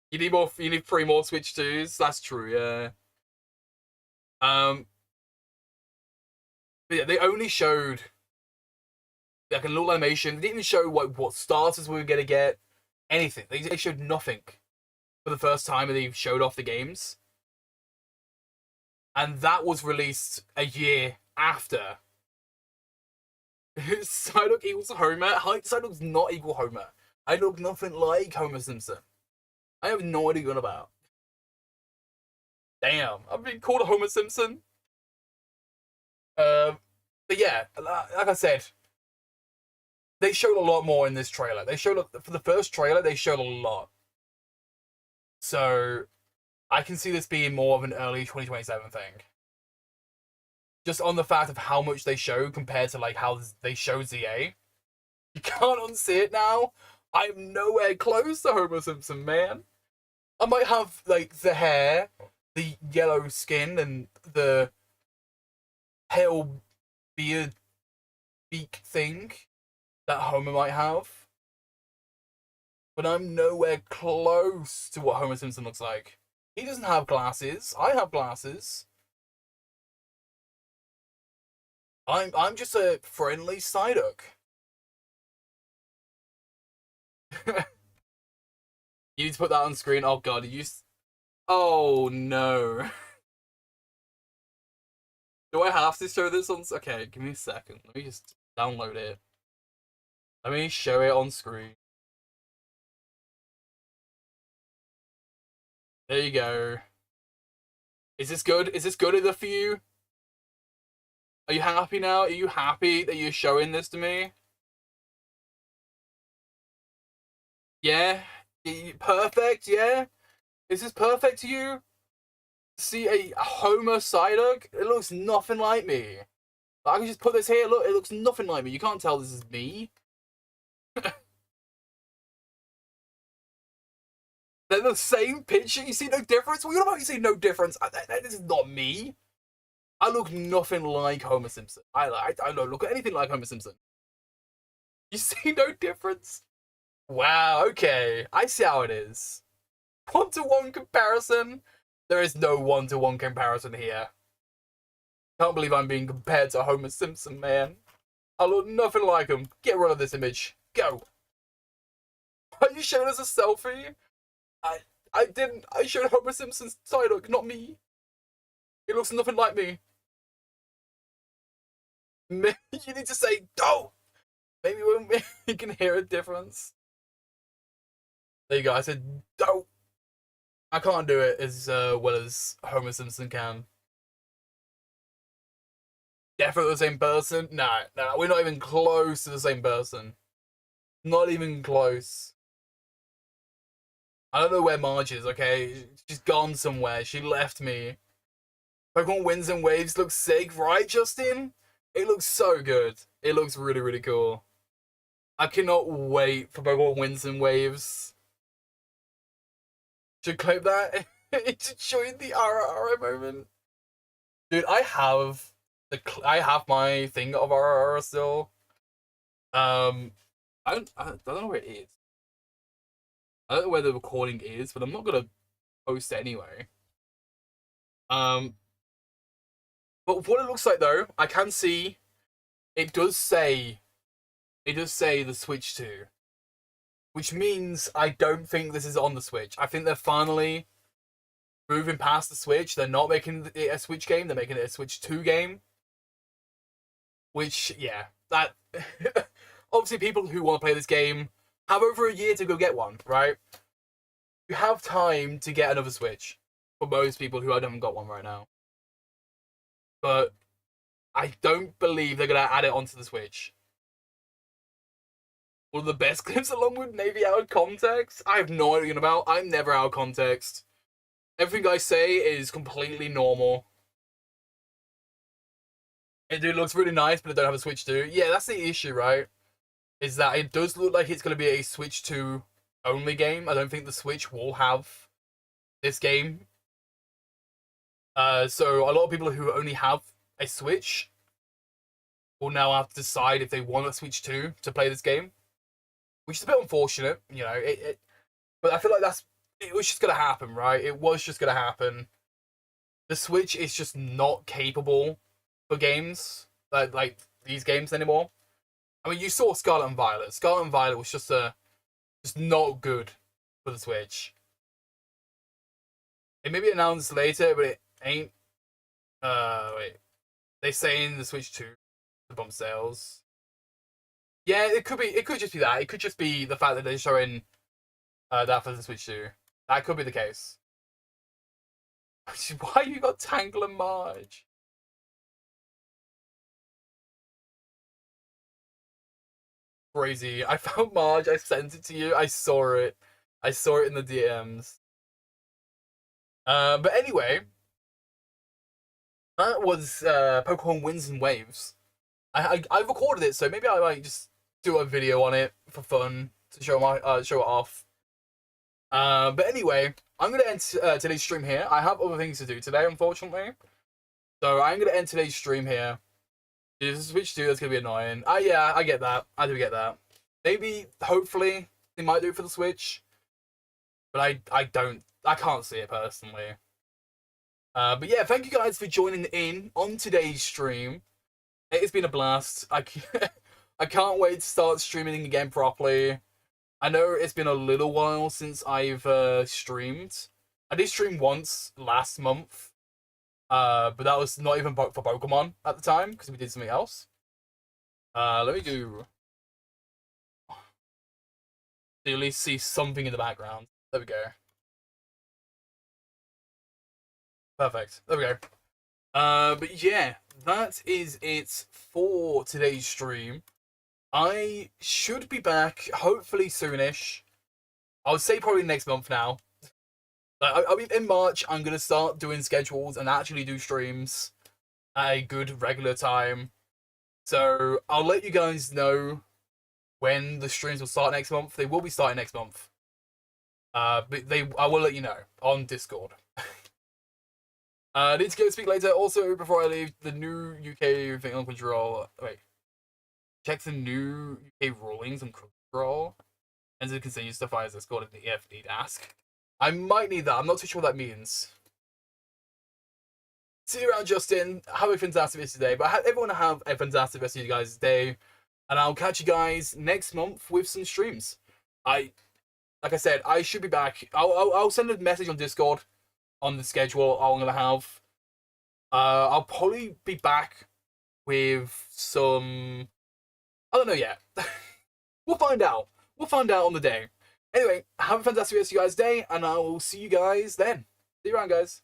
You need 3 more Switch 2s. That's true, yeah. But yeah, they only showed like a little animation. They didn't even show what starters we were gonna get. Anything. They showed nothing for the first time, and they showed off the games. And that was released a year after. Psyduck equals Homer? Psyduck's not equal Homer. I look nothing like Homer Simpson. I have no idea what you're on about. Damn, I've been called a Homer Simpson. But yeah, like I said, they showed a lot more in this trailer. For the first trailer, they showed a lot. So, I can see this being more of an early 2027 thing. Just on the fact of how much they showed compared to like how they showed ZA. You can't unsee it now. I'm nowhere close to Homer Simpson, man. I might have, like, the hair, the yellow skin, and the pale beard beak thing that Homer might have. But I'm nowhere close to what Homer Simpson looks like. He doesn't have glasses. I have glasses. I'm just a friendly Psyduck. You need to put that on screen. Oh god, oh no. Do I have to show this on? Okay, give me a second. Let me just download it. Let me show it on screen. There you go. Is this good? Is this good enough for you? Are you happy now? Are you happy that you're showing this to me? Yeah? Perfect, yeah? Is this perfect to you? See a Homer Psyduck? It looks nothing like me. I can just put this here, look, it looks nothing like me. You can't tell this is me. They're the same picture, you see no difference? What about you see no difference? This is not me. I look nothing like Homer Simpson. I don't look anything like Homer Simpson. You see no difference? Wow, okay. I see how it is. 1-to-1 comparison? There is no 1-to-1 comparison here. Can't believe I'm being compared to Homer Simpson, man. I look nothing like him. Get rid of this image. Go. Are you showing us a selfie? I didn't. I showed Homer Simpson's Psyduck, not me. It looks nothing like me. You need to say, go! Maybe you can hear a difference. There you go, I said, don't. I can't do it as well as Homer Simpson can. Definitely the same person? Nah, we're not even close to the same person. Not even close. I don't know where Marge is, okay? She's gone somewhere. She left me. Pokemon Winds and Waves looks sick, right, Justin? It looks so good. It looks really, really cool. I cannot wait for Pokemon Winds and Waves. Should clip that. It's showing the RRR moment. Dude, I have my thing of RRR still. I don't know where it is. I don't know where the recording is, but I'm not gonna post it anyway. But what it looks like though, I can see it does say the Switch 2. Which means I don't think this is on the Switch. I think they're finally moving past the Switch. They're not making it a Switch game, they're making it a Switch 2 game. Which, yeah, that obviously people who want to play this game have over a year to go get one, right? You have time to get another Switch for most people who haven't got one right now. But I don't believe they're going to add it onto the Switch. One of the best clips along with Navy out of context? I have no idea about. I'm never out of context. Everything I say is completely normal. It looks really nice, but I don't have a Switch 2. Yeah, that's the issue, right? Is that it does look like it's going to be a Switch 2 only game. I don't think the Switch will have this game. So a lot of people who only have a Switch will now have to decide if they want a Switch 2 to play this game. Which is a bit unfortunate, you know. But I feel like it was just going to happen, right? It was just going to happen. The Switch is just not capable for games like these games anymore. I mean, you saw Scarlet and Violet. Scarlet and Violet was just not good for the Switch. It may be announced later, but it ain't. Wait. They say in the Switch 2 the bump sales. Yeah, it could be. It could just be that. It could just be the fact that they're showing that for the Switch 2. That could be the case. Why you got Tangle and Marge? Crazy. I found Marge. I sent it to you. I saw it. I saw it in the DMs. But anyway, that was Pokemon Winds and Waves. I recorded it, so maybe I might just do a video on it for fun to show it off. But anyway, I'm gonna end today's stream here. I have other things to do today, unfortunately. So I'm gonna end today's stream here. If Switch 2, that's gonna be annoying. Yeah, I get that. I do get that. Maybe, hopefully, they might do it for the Switch. But I can't see it personally. But yeah, thank you guys for joining in on today's stream. It has been a blast. I can't wait to start streaming again properly. I know it's been a little while since I've streamed. I did stream once last month. But that was not even for Pokemon at the time, because we did something else. Let me do... So you at least see something in the background. There we go. Perfect. There we go. But yeah, that is it for today's stream. I should be back, hopefully soonish. I would say probably next month now. I mean, in March, I'm going to start doing schedules and actually do streams at a good regular time. So I'll let you guys know when the streams will start next month. They will be starting next month. But I will let you know on Discord. Need to go speak later. Also, before I leave, the new UK thing on Control. Wait. Check the new UK rulings on Control. And to continue stuff as it's called in the EFD task. I might need that. I'm not too sure what that means. See you around, Justin. Have a fantastic rest of your day. But everyone have a fantastic rest of your guys' day. And I'll catch you guys next month with some streams. Like I said, I should be back. I'll send a message on Discord on the schedule I'm gonna have. I'll probably be back with some... I don't know yet. We'll find out. We'll find out on the day. Anyway, have a fantastic rest of you guys' day, and I will see you guys then. See you around, guys.